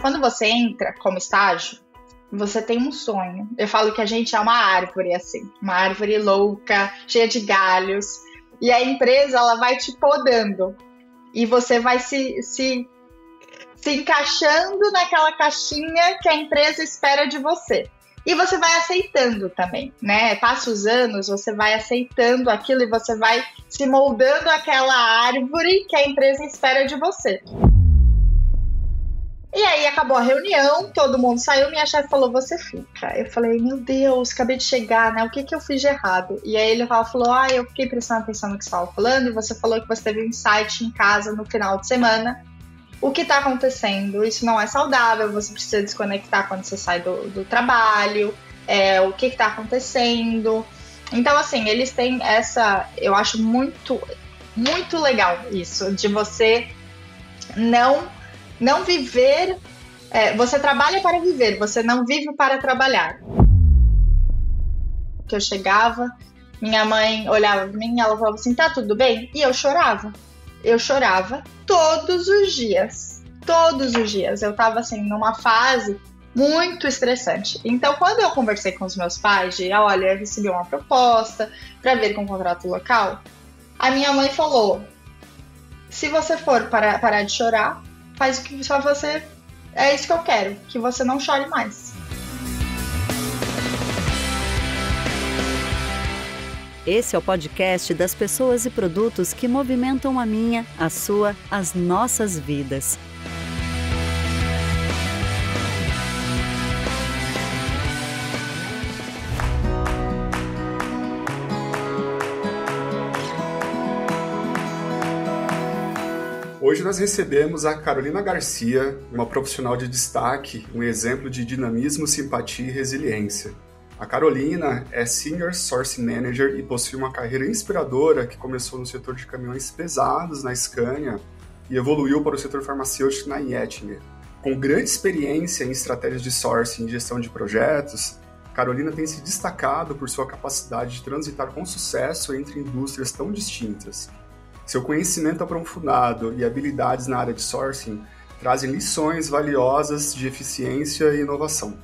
Quando você entra como estágio, você tem um sonho. Eu falo que a gente é uma árvore, assim, uma árvore louca, cheia de galhos, e a empresa, ela vai te podando, e você vai se encaixando naquela caixinha que a empresa espera de você. E você vai aceitando também, né? Passa os anos, você vai aceitando aquilo e você vai se moldando aquela árvore que a empresa espera de você. E aí acabou a reunião, todo mundo saiu, minha chefe falou, você fica. Eu falei, meu Deus, acabei de chegar, né? O que eu fiz de errado? E aí ele falou, eu fiquei prestando atenção no que você estava falando e você falou que você teve um insight em casa no final de semana. O que está acontecendo? Isso não é saudável, você precisa desconectar quando você sai do trabalho, o que está acontecendo. Então, assim, eles têm eu acho muito, muito legal isso, de você não viver, você trabalha para viver, você não vive para trabalhar. Que eu chegava, minha mãe olhava para mim, ela falava assim, tá tudo bem? E eu chorava todos os dias, eu tava assim, numa fase muito estressante. Então, quando eu conversei com os meus pais olha, eu recebi uma proposta para vir com um contrato local, a minha mãe falou, se você for parar de chorar, faz o que só você, é isso que eu quero, que você não chore mais. Esse é o podcast das pessoas e produtos que movimentam a minha, a sua, as nossas vidas. Hoje nós recebemos a Carolina Garcia, uma profissional de destaque, um exemplo de dinamismo, simpatia e resiliência. A Carolina é Senior Sourcing Manager e possui uma carreira inspiradora que começou no setor de caminhões pesados na Scania e evoluiu para o setor farmacêutico na Yettinger. Com grande experiência em estratégias de sourcing e gestão de projetos, Carolina tem se destacado por sua capacidade de transitar com sucesso entre indústrias tão distintas. Seu conhecimento aprofundado e habilidades na área de sourcing trazem lições valiosas de eficiência e inovação.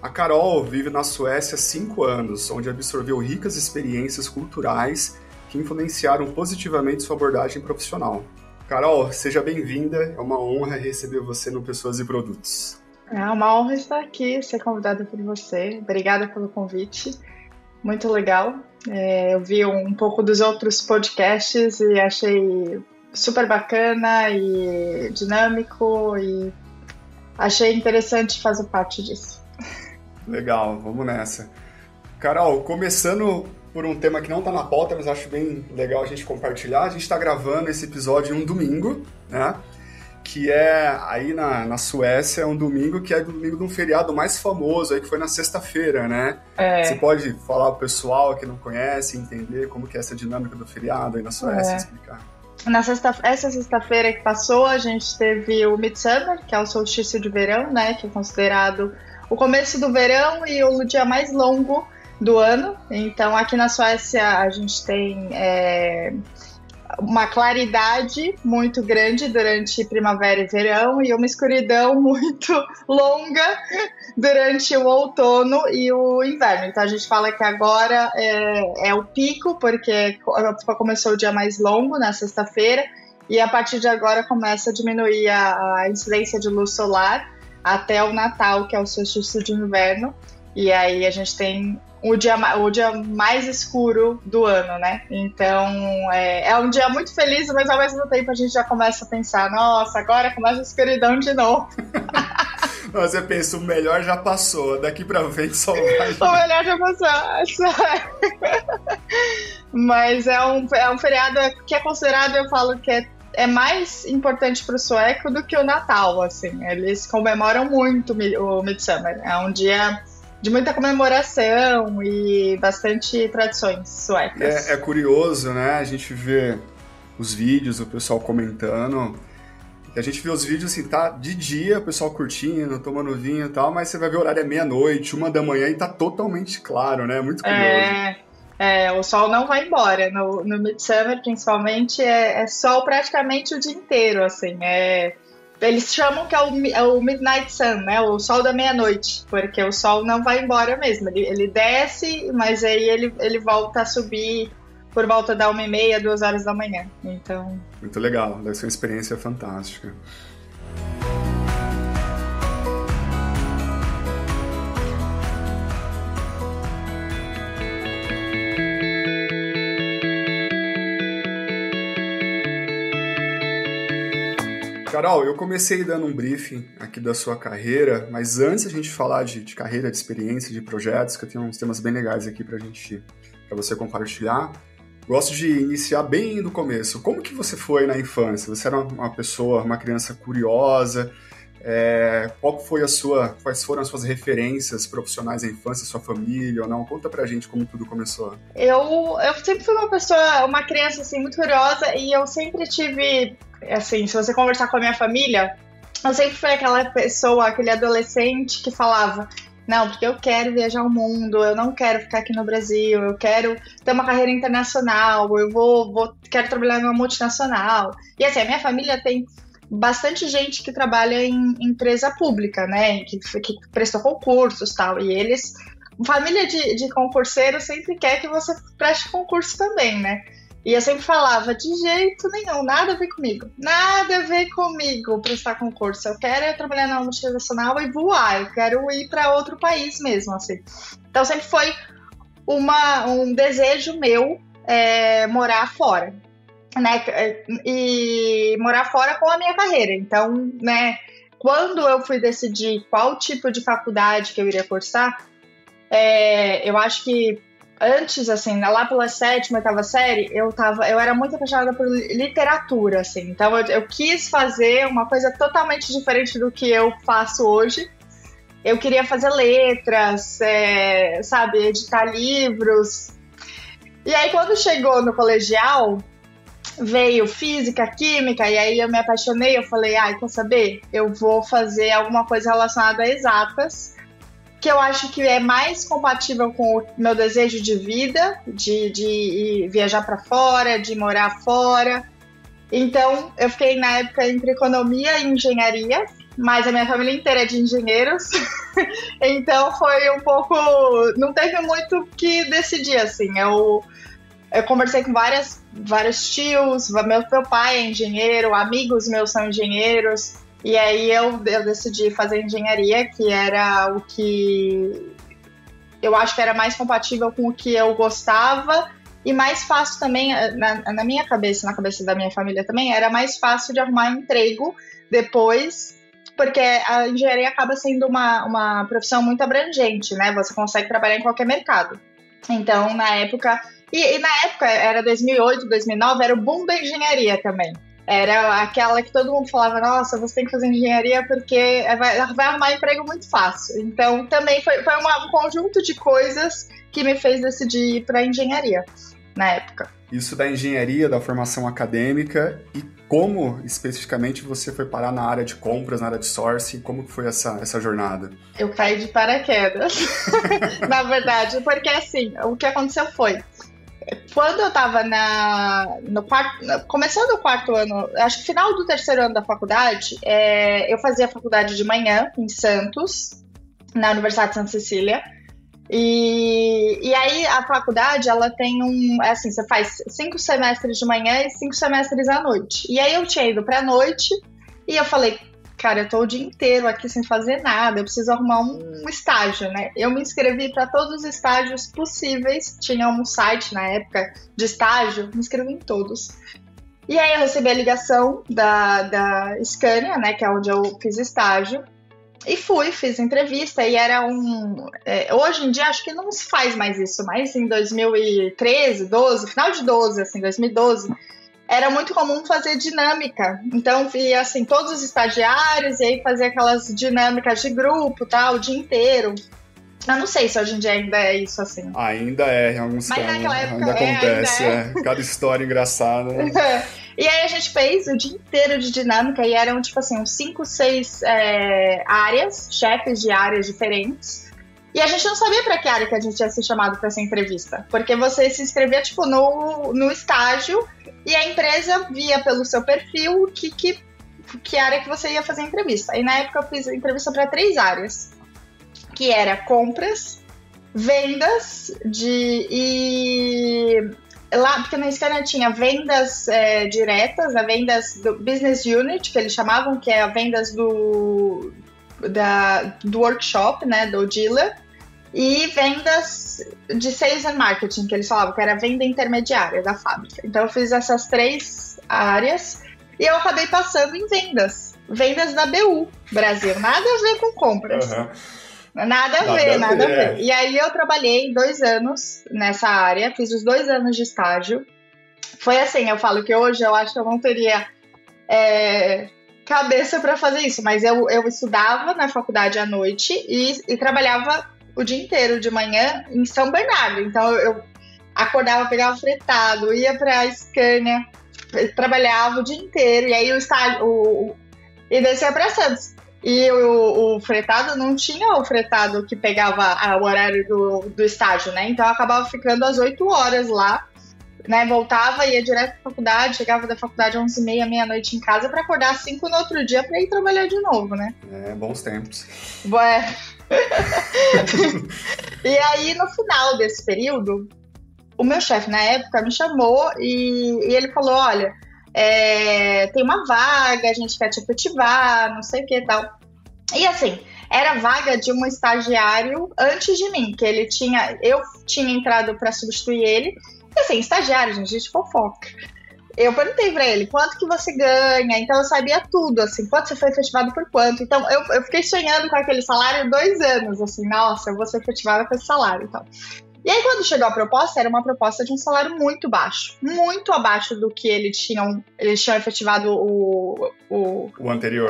A Carol vive na Suécia há 5 anos, onde absorveu ricas experiências culturais que influenciaram positivamente sua abordagem profissional. Carol, seja bem-vinda, é uma honra receber você no Pessoas e Produtos. É uma honra estar aqui, ser convidada por você. Obrigada pelo convite, muito legal. Eu vi um pouco dos outros podcasts e achei super bacana e dinâmico e achei interessante fazer parte disso. Legal, vamos nessa. Carol, começando por um tema que não está na pauta, mas acho bem legal a gente compartilhar. A gente está gravando esse episódio em um domingo, né? Que é aí na Suécia, é um domingo que é o domingo de um feriado mais famoso, aí que foi na sexta-feira, né? Você pode falar pro pessoal que não conhece, entender como que é essa dinâmica do feriado aí na Suécia, explicar. Essa sexta-feira que passou, a gente teve o Midsummer, que é o solstício de verão, né? Que é considerado o começo do verão e o dia mais longo do ano. Então, aqui na Suécia, a gente tem uma claridade muito grande durante primavera e verão e uma escuridão muito longa durante o outono e o inverno. Então, a gente fala que agora é o pico, porque começou o dia mais longo na sexta-feira e a partir de agora começa a diminuir a incidência de luz solar até o Natal, que é o solstício de inverno, e aí a gente tem o dia mais escuro do ano, né? Então, é um dia muito feliz, mas ao mesmo tempo a gente já começa a pensar, nossa, agora começa a escuridão de novo. Você pensa, o melhor já passou, daqui pra frente só vai... O melhor já passou. Mas é um feriado que é considerado, eu falo que é mais importante para o sueco do que o Natal, assim. Eles comemoram muito o Midsummer. É um dia de muita comemoração e bastante tradições suecas. É curioso, né? A gente vê os vídeos, o pessoal comentando. A gente vê os vídeos assim, tá de dia, o pessoal curtindo, tomando vinho e tal, mas você vai ver o horário é meia-noite, 1h e tá totalmente claro, né? Muito curioso. O sol não vai embora. No Midsummer, principalmente, é sol praticamente o dia inteiro, assim. Eles chamam que é o Midnight Sun, né? O sol da meia-noite, porque o sol não vai embora mesmo. Ele desce, mas aí ele volta a subir por volta da 1h30, 2h da manhã. Então... Muito legal, deve ser uma experiência fantástica. Carol, eu comecei dando um briefing aqui da sua carreira, mas antes de a gente falar de carreira, de experiência, de projetos, que eu tenho uns temas bem legais aqui para você compartilhar, gosto de iniciar bem do começo. Como que você foi na infância? Você era uma criança curiosa? Quais foram as suas referências profissionais na infância, sua família ou não? Conta pra gente como tudo começou. Eu sempre fui uma criança assim, muito curiosa, e eu sempre tive, assim, se você conversar com a minha família, eu sempre fui aquela pessoa, aquele adolescente que falava: não, porque eu quero viajar o mundo, eu não quero ficar aqui no Brasil, eu quero ter uma carreira internacional, quero trabalhar numa multinacional. E assim, a minha família tem bastante gente que trabalha em empresa pública, né, que prestou concursos e tal, e eles, família de concurseiro sempre quer que você preste concurso também, né, e eu sempre falava, de jeito nenhum, nada a ver comigo prestar concurso, eu quero trabalhar na multinacional e voar, eu quero ir para outro país mesmo, assim. Então sempre foi um desejo meu morar fora, né, e morar fora com a minha carreira. Então, né, quando eu fui decidir qual tipo de faculdade que eu iria cursar, eu acho que antes, assim, lá pela 7ª, 8ª série, eu era muito apaixonada por literatura, assim. Então eu quis fazer uma coisa totalmente diferente do que eu faço hoje. Eu queria fazer letras, sabe, editar livros. E aí, quando chegou no colegial, veio física, química, e aí eu me apaixonei, eu falei, quer saber? Eu vou fazer alguma coisa relacionada a exatas, que eu acho que é mais compatível com o meu desejo de vida, de viajar para fora, de morar fora. Então, eu fiquei na época entre economia e engenharia, mas a minha família inteira é de engenheiros, então foi um pouco... Não teve muito o que decidir, assim. Eu conversei com vários tios, meu pai é engenheiro, amigos meus são engenheiros, e aí eu decidi fazer engenharia, que era o que eu acho que era mais compatível com o que eu gostava, e mais fácil também, na minha cabeça, na cabeça da minha família também, era mais fácil de arrumar um emprego depois, porque a engenharia acaba sendo uma profissão muito abrangente, né? Você consegue trabalhar em qualquer mercado. Então, na época... E na época, era 2008, 2009, era o boom da engenharia também. Era aquela que todo mundo falava, nossa, você tem que fazer engenharia porque vai arrumar emprego muito fácil. Então, também foi um conjunto de coisas que me fez decidir ir para a engenharia na época. Isso da engenharia, da formação acadêmica, e como especificamente você foi parar na área de compras, na área de sourcing, como foi essa jornada? Eu caí de paraquedas, na verdade, porque assim, o que aconteceu foi... Quando eu tava começando o 4º ano, acho que final do 3º ano da faculdade, eu fazia faculdade de manhã em Santos, na Universidade de Santa Cecília. E aí a faculdade, ela tem assim, você faz 5 semestres de manhã e 5 semestres à noite. E aí eu tinha ido pra noite e eu falei, cara, eu tô o dia inteiro aqui sem fazer nada, eu preciso arrumar um estágio, né? Eu me inscrevi para todos os estágios possíveis, tinha um site na época de estágio, me inscrevi em todos. E aí eu recebi a ligação da Scania, né, que é onde eu fiz estágio, e fiz entrevista, e era hoje em dia acho que não se faz mais isso, mas em 2013, 12, final de 12, assim, 2012, era muito comum fazer dinâmica. Então, via assim, todos os estagiários, e aí fazia aquelas dinâmicas de grupo, tal, o dia inteiro. Eu não sei se hoje em dia ainda é isso, assim. Ainda é, em alguns casos. Mas naquela época ainda acontece, cada história engraçada. E aí a gente fez o dia inteiro de dinâmica, e eram, tipo assim, uns 5, 6 áreas, chefes de áreas diferentes. E a gente não sabia para que área que a gente ia ser chamado para essa entrevista. Porque você se inscrevia, tipo, no estágio, e a empresa via pelo seu perfil que que área que você ia fazer a entrevista. E na época eu fiz a entrevista para 3 áreas, que era compras, vendas e lá, porque na Scania tinha vendas diretas, né, vendas do business unit, que eles chamavam, que é a vendas do workshop, né, do dealer, e vendas de sales and marketing, que eles falavam que era a venda intermediária da fábrica. Então eu fiz essas 3 áreas e eu acabei passando em vendas da BU Brasil, nada a ver com compras. Uhum. Nada a ver. E aí eu trabalhei 2 anos nessa área, fiz os 2 anos de estágio. Foi assim, eu falo que hoje eu acho que eu não teria cabeça para fazer isso, mas eu estudava na faculdade à noite e trabalhava o dia inteiro, de manhã, em São Bernardo. Então eu acordava, pegava fretado, ia pra Scania, trabalhava o dia inteiro, e aí e descia pra Santos. E o fretado não tinha o fretado que pegava o horário do estágio, né? Então eu acabava ficando às 8 horas lá, né? Voltava, ia direto pra faculdade, chegava da faculdade às 11h30, meia-noite em casa, pra acordar às 5 no outro dia pra ir trabalhar de novo, né? Bons tempos. E aí, no final desse período, o meu chefe na época me chamou e ele falou, olha, tem uma vaga, a gente quer te efetivar, não sei o que e tal. E assim, era vaga de um estagiário antes de mim, que eu tinha entrado para substituir ele. E assim, estagiário, gente fofoca. Eu perguntei pra ele, quanto que você ganha? Então eu sabia tudo, assim, quanto você foi efetivado por quanto. Então eu fiquei sonhando com aquele salário 2 anos, assim, nossa, eu vou ser efetivada com esse salário e tal. E aí quando chegou a proposta, era uma proposta de um salário muito baixo, muito abaixo do que eles tinham efetivado o anterior.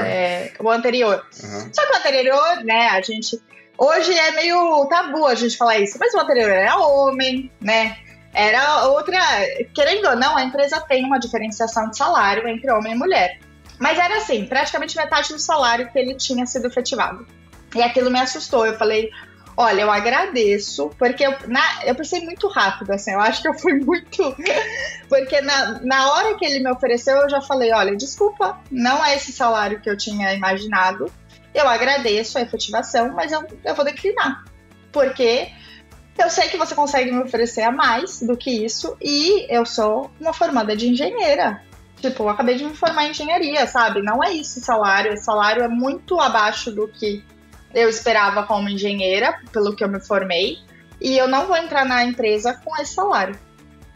O anterior. Uhum. Só que o anterior, né, a gente... Hoje é meio tabu a gente falar isso, mas o anterior era homem, né? Era outra, querendo ou não, a empresa tem uma diferenciação de salário entre homem e mulher. Mas era assim, praticamente metade do salário que ele tinha sido efetivado. E aquilo me assustou, eu falei, olha, eu agradeço, porque eu pensei muito rápido, assim, eu acho que eu fui muito... Porque na hora que ele me ofereceu, eu já falei, olha, desculpa, não é esse salário que eu tinha imaginado, eu agradeço a efetivação, mas eu vou declinar, porque... Eu sei que você consegue me oferecer a mais do que isso e eu sou uma formada de engenheira. Tipo, eu acabei de me formar em engenharia, sabe? Não é isso o salário. O salário é muito abaixo do que eu esperava como engenheira, pelo que eu me formei. E eu não vou entrar na empresa com esse salário.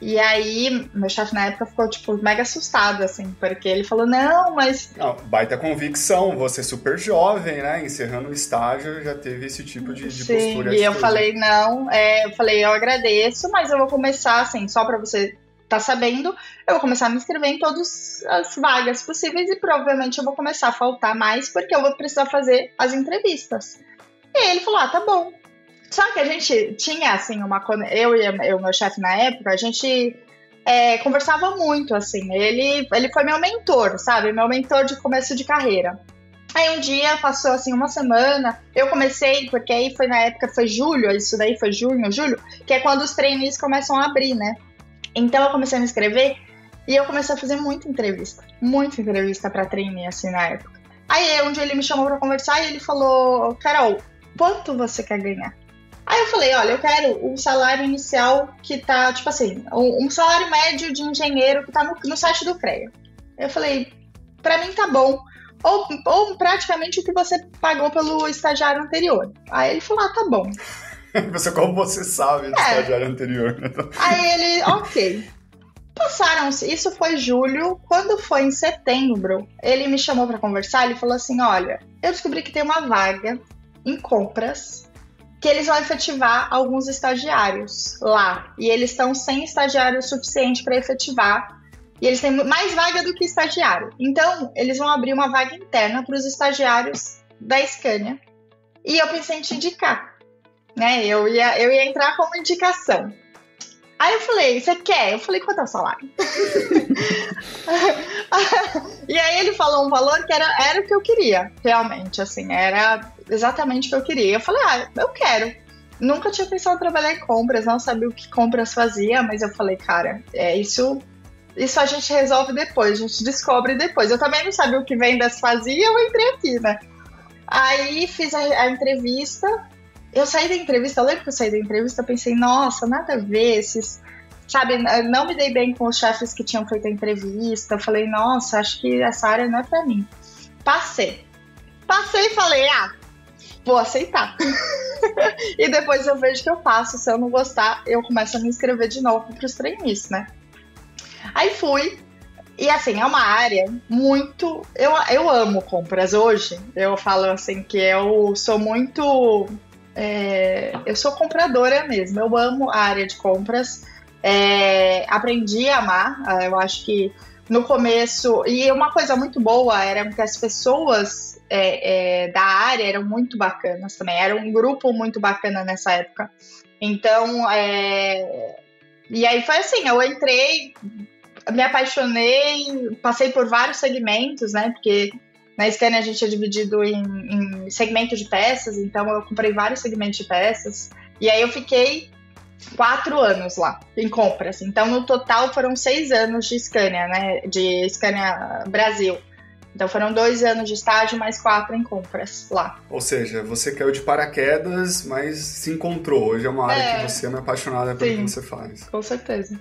E aí, meu chefe na época ficou, tipo, mega assustado, assim, porque ele falou, não, mas... Não, baita convicção, você super jovem, né, encerrando o estágio, já teve esse tipo de postura. Sim, e eu falei, não, eu agradeço, mas eu vou começar, assim, só pra você tá sabendo, eu vou começar a me inscrever em todas as vagas possíveis e provavelmente eu vou começar a faltar mais, porque eu vou precisar fazer as entrevistas. E ele falou, tá bom. Só que a gente tinha, assim, eu e o meu chefe na época, a gente conversava muito, assim, ele foi meu mentor, sabe, meu mentor de começo de carreira. Aí um dia, passou, assim, uma semana, eu comecei, porque aí foi na época, foi julho, isso daí foi junho, julho, que é quando os trainees começam a abrir, né? Então eu comecei a me inscrever e eu comecei a fazer muita entrevista pra trainee, assim, na época. Aí um dia ele me chamou pra conversar e ele falou, Carol, quanto você quer ganhar? Aí eu falei, olha, eu quero um salário inicial que tá, tipo assim, um salário médio de engenheiro que tá no site do CREA. Eu falei, pra mim tá bom. Ou praticamente o que você pagou pelo estagiário anterior. Aí ele falou, tá bom. Como você sabe do estagiário anterior. Aí ele, ok. Passaram-se, isso foi julho. Quando foi em setembro, ele me chamou pra conversar, ele falou assim, olha, eu descobri que tem uma vaga em compras que eles vão efetivar alguns estagiários lá. E eles estão sem estagiário suficiente para efetivar. E eles têm mais vaga do que estagiário. Então, eles vão abrir uma vaga interna para os estagiários da Scania. E eu pensei em te indicar. Né? Eu ia entrar como indicação. Aí eu falei, você quer? Eu falei, quanto é o salário? E aí ele falou um valor que era o que eu queria, realmente, assim, era exatamente o que eu queria. Eu falei, eu quero. Nunca tinha pensado em trabalhar em compras, não sabia o que compras fazia, mas eu falei, cara, isso isso a gente resolve depois, a gente descobre depois. Eu também não sabia o que vendas fazia, eu entrei aqui, né? Aí fiz a entrevista, eu saí da entrevista, eu lembro que eu saí da entrevista, pensei, nossa, nada a ver, sabe, não me dei bem com os chefes que tinham feito a entrevista, eu falei, nossa, acho que essa área não é pra mim. Passei e falei, vou aceitar. E depois eu vejo o que eu faço, se eu não gostar, eu começo a me inscrever de novo pros trainees, né? Aí fui, e assim, é uma área muito... Eu amo compras hoje, eu falo assim que eu sou muito... eu sou compradora mesmo, eu amo a área de compras, aprendi a amar, eu acho que no começo... E uma coisa muito boa era que as pessoas da área eram muito bacanas também, era um grupo muito bacana nessa época. Então, e aí foi assim, eu entrei... Me apaixonei, passei por vários segmentos, né? Porque na Scania a gente é dividido em segmentos de peças, então eu comprei vários segmentos de peças. E aí eu fiquei 4 anos lá, em compras. Então no total foram 6 anos de Scania, né? De Scania Brasil. Então foram 2 anos de estágio, mais 4 em compras lá. Ou seja, você caiu de paraquedas, mas se encontrou. Hoje é uma área que você é apaixonada pelo que você faz. Com certeza.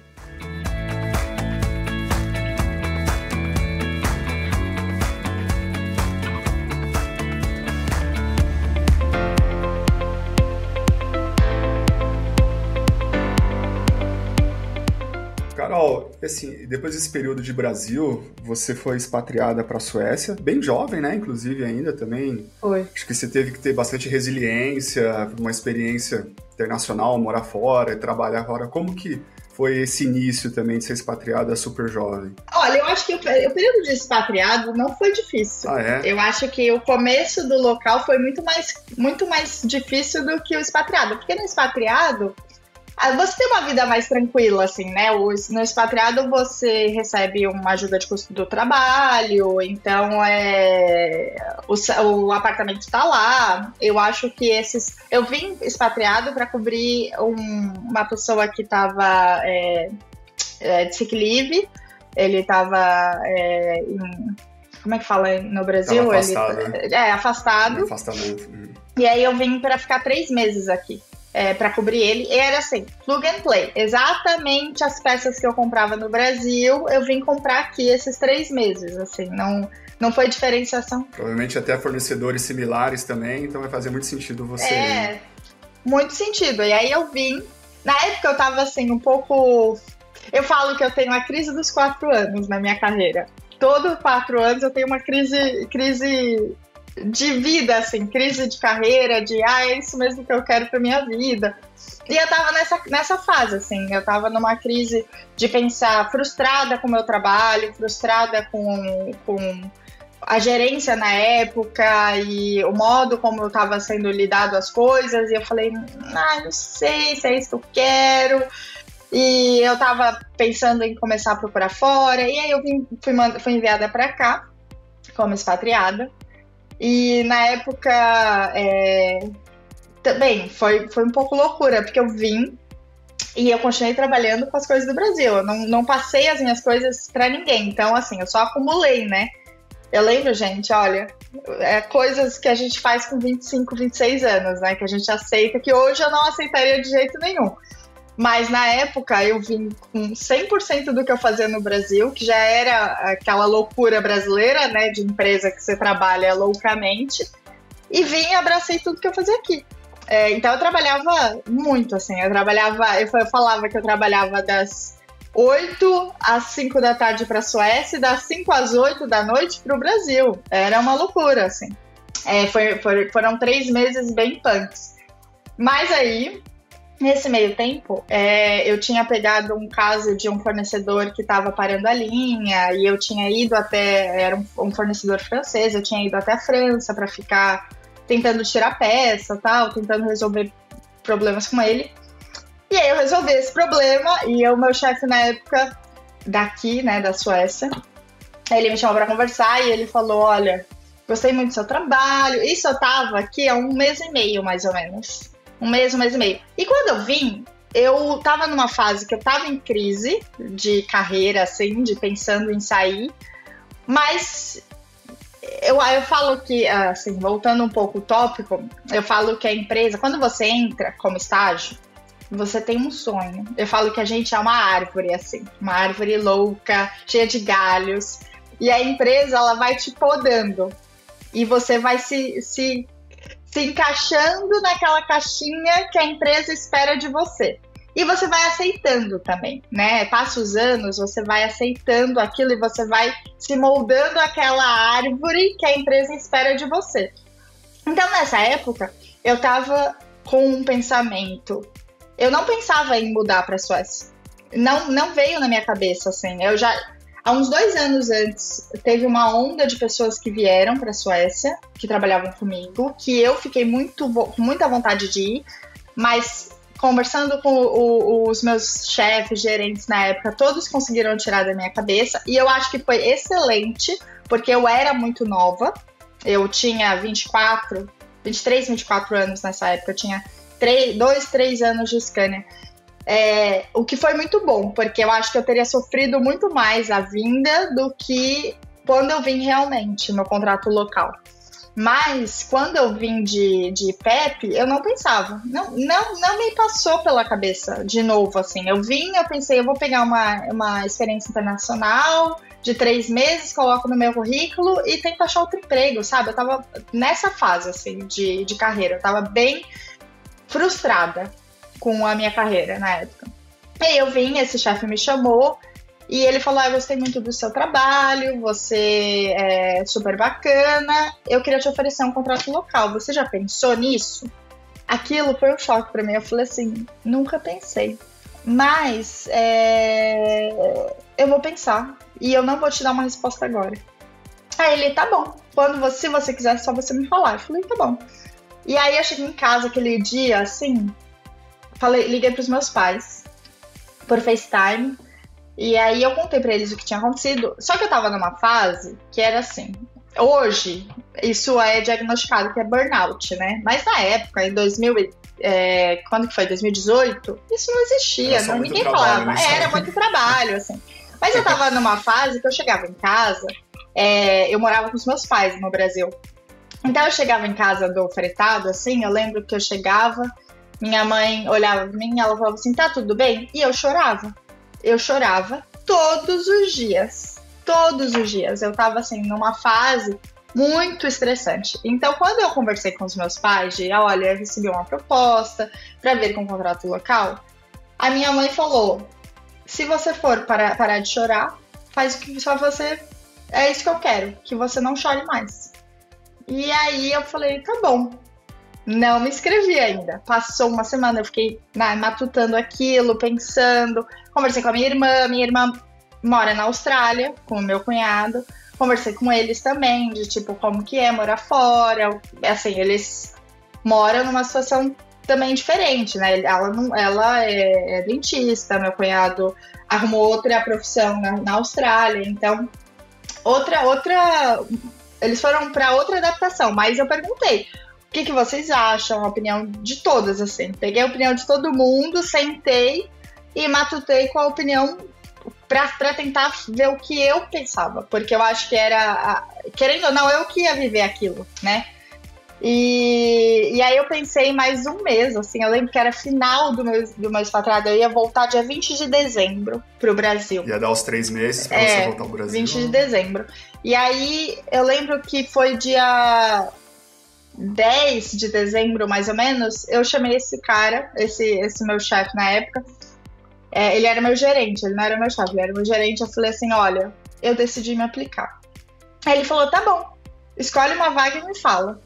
Carol, assim, depois desse período de Brasil, você foi expatriada para a Suécia, bem jovem, né? Inclusive ainda também. Foi. Acho que você teve que ter bastante resiliência, uma experiência internacional, morar fora e trabalhar fora. Como que foi esse início também de ser expatriada super jovem? Olha, eu acho que o período de expatriado não foi difícil. Eu acho que o começo do local foi muito mais difícil do que o expatriado. Porque no expatriado... Você tem uma vida mais tranquila, assim, né? No expatriado você recebe uma ajuda de custo do trabalho, então o apartamento está lá. Eu acho que eu vim expatriado para cobrir uma pessoa que estava de sick leave. Ele estava como é que fala no Brasil? Tava afastado, né? Afastado. Afastamento. E aí eu vim para ficar 3 meses aqui. Para cobrir ele, e era assim, plug and play, exatamente as peças que eu comprava no Brasil, eu vim comprar aqui esses 3 meses, assim, não foi diferenciação. Provavelmente até fornecedores similares também, então vai fazer muito sentido você... Muito sentido, e aí eu vim, na época eu tava assim, um pouco, eu falo que eu tenho a crise dos 4 anos na minha carreira, todos 4 anos eu tenho uma crise de vida, assim, crise de carreira, é isso mesmo que eu quero pra minha vida. E eu tava nessa fase, assim, eu tava numa crise de pensar frustrada com o meu trabalho, frustrada com a gerência na época e o modo como eu tava sendo lidado as coisas, e eu falei, não sei se é isso que eu quero, e eu tava pensando em começar a procurar fora, e aí eu fui enviada pra cá, como expatriada. E na época também foi um pouco loucura, porque eu vim e eu continuei trabalhando com as coisas do Brasil. Eu não passei as minhas coisas pra ninguém. Então, assim, eu só acumulei, né? Eu lembro, gente, olha, coisas que a gente faz com 25, 26 anos, né? Que a gente aceita, que hoje eu não aceitaria de jeito nenhum. Mas na época eu vim com 100% do que eu fazia no Brasil, que já era aquela loucura brasileira, né, de empresa que você trabalha loucamente, e vim e abracei tudo que eu fazia aqui. Então eu trabalhava muito, assim, eu falava que eu trabalhava das 8 às 5 da tarde para a Suécia e das 5 às 8 da noite para o Brasil. Era uma loucura, assim. Foram 3 meses bem punks. Mas aí... Nesse meio tempo, eu tinha pegado um caso de um fornecedor que estava parando a linha, e eu tinha ido era um fornecedor francês, eu tinha ido até a França para ficar tentando tirar peça, tal, tentando resolver problemas com ele. E aí eu resolvi esse problema, e o meu chefe na época daqui, né, da Suécia, ele me chamou para conversar e ele falou, olha, gostei muito do seu trabalho. Isso eu tava aqui há 1 mês e meio, mais ou menos. 1 mês e meio. E quando eu vim, eu tava numa fase que eu tava em crise de carreira, assim, de pensando em sair, mas eu falo que, assim, voltando um pouco o tópico, eu falo que a empresa, quando você entra como estágio, você tem um sonho. Eu falo que a gente é uma árvore, assim, uma árvore louca, cheia de galhos, e a empresa, ela vai te podando, e você vai se encaixando naquela caixinha que a empresa espera de você. E você vai aceitando também, né? Passa os anos, você vai aceitando aquilo e você vai se moldando aquela árvore que a empresa espera de você. Então, nessa época, eu tava com um pensamento. Eu não pensava em mudar para a Suécia. Não veio na minha cabeça, assim. Há uns 2 anos antes, teve uma onda de pessoas que vieram para a Suécia, que trabalhavam comigo, que eu fiquei com muita vontade de ir, mas conversando com os meus chefes, gerentes na época, todos conseguiram tirar da minha cabeça, e eu acho que foi excelente, porque eu era muito nova, eu tinha 23, 24 anos nessa época, eu tinha 3 anos de Scania. O que foi muito bom, porque eu acho que eu teria sofrido muito mais a vinda do que quando eu vim realmente no contrato local. Mas quando eu vim de PEP, eu não pensava, não me passou pela cabeça de novo, assim. Eu pensei, eu vou pegar uma experiência internacional de 3 meses, coloco no meu currículo e tento achar outro emprego, sabe? Eu tava nessa fase, assim, de carreira, eu tava bem frustrada com a minha carreira na época. E aí eu vim, esse chefe me chamou e ele falou, eu gostei muito do seu trabalho, você é super bacana, eu queria te oferecer um contrato local, você já pensou nisso? Aquilo foi um choque pra mim, eu falei assim, nunca pensei, mas eu vou pensar e eu não vou te dar uma resposta agora. Aí ele, tá bom, se você quiser, é só você me falar. Eu falei, tá bom. E aí eu cheguei em casa aquele dia, assim, liguei pros meus pais por FaceTime. E aí eu contei pra eles o que tinha acontecido. Só que eu tava numa fase que era assim. Hoje, isso é diagnosticado que é burnout, né? Mas na época, em 2000, quando que foi? 2018, isso não existia, ninguém falava. Era muito trabalho, assim. Mas eu tava numa fase que eu chegava em casa, eu morava com os meus pais no Brasil. Então eu chegava em casa do fretado, assim, eu lembro que eu chegava, minha mãe olhava pra mim e ela falava assim, tá tudo bem? E eu chorava. Eu chorava todos os dias. Todos os dias. Eu tava, assim, numa fase muito estressante. Então, quando eu conversei com os meus pais de, olha, eu recebi uma proposta pra vir com um contrato local, a minha mãe falou, se você for parar de chorar, faz o que só você... É isso que eu quero, que você não chore mais. E aí eu falei, tá bom. Não me inscrevi ainda. Passou uma semana, eu fiquei matutando aquilo, pensando. Conversei com a minha irmã mora na Austrália, com o meu cunhado. Conversei com eles também, de tipo, como que é morar fora. Assim, eles moram numa situação também diferente, né? Ela é dentista, meu cunhado arrumou outra profissão na Austrália, então eles foram para outra adaptação, mas eu perguntei, o que vocês acham? A opinião de todas, assim. Peguei a opinião de todo mundo, sentei e matutei com a opinião pra tentar ver o que eu pensava. Porque eu acho que era, querendo ou não, eu que ia viver aquilo, né? E aí eu pensei mais um mês, assim. Eu lembro que era final do meu expatriado. Eu ia voltar dia 20 de dezembro pro Brasil. Ia dar os 3 meses pra você voltar ao Brasil. 20 de dezembro. E aí eu lembro que foi dia 10 de dezembro, mais ou menos, eu chamei esse cara, esse meu chefe na época, ele era meu gerente, ele não era meu chefe, ele era meu gerente, eu falei assim, olha, eu decidi me aplicar. Aí ele falou, tá bom, escolhe uma vaga e me fala.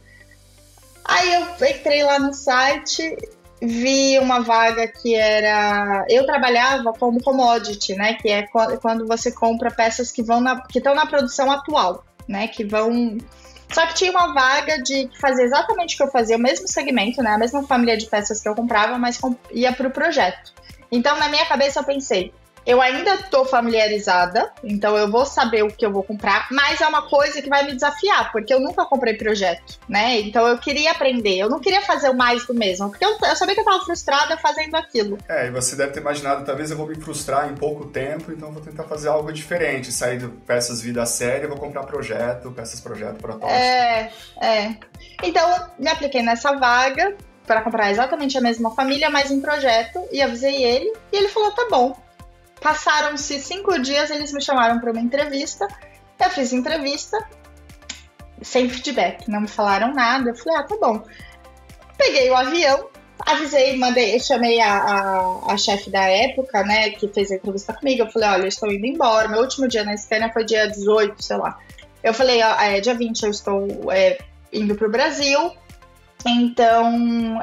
Aí eu entrei lá no site, vi uma vaga que era... Eu trabalhava como commodity, né, que é quando você compra peças que estão na produção atual, né, que vão... Só que tinha uma vaga de fazer exatamente o que eu fazia, o mesmo segmento, né? A mesma família de peças que eu comprava, mas ia para o projeto. Então, na minha cabeça, eu pensei, Eu ainda tô familiarizada, então eu vou saber o que eu vou comprar, mas é uma coisa que vai me desafiar, porque eu nunca comprei projeto, né? Então eu queria aprender, eu não queria fazer o mais do mesmo, porque eu sabia que eu tava frustrada fazendo aquilo. E você deve ter imaginado, talvez eu vou me frustrar em pouco tempo, então eu vou tentar fazer algo diferente, sair de peças vida séria, vou comprar peças projeto, protótipo. Então me apliquei nessa vaga para comprar exatamente a mesma família, mas em projeto, e avisei ele, e ele falou, tá bom. Passaram-se 5 dias, eles me chamaram para uma entrevista. Eu fiz entrevista, sem feedback, não me falaram nada. Eu falei, tá bom. Peguei o avião, avisei, chamei a chefe da época, né, que fez a entrevista comigo. Eu falei, olha, eu estou indo embora. Meu último dia na Scania foi dia 18, sei lá. Eu falei, dia 20 eu estou indo para o Brasil. Então,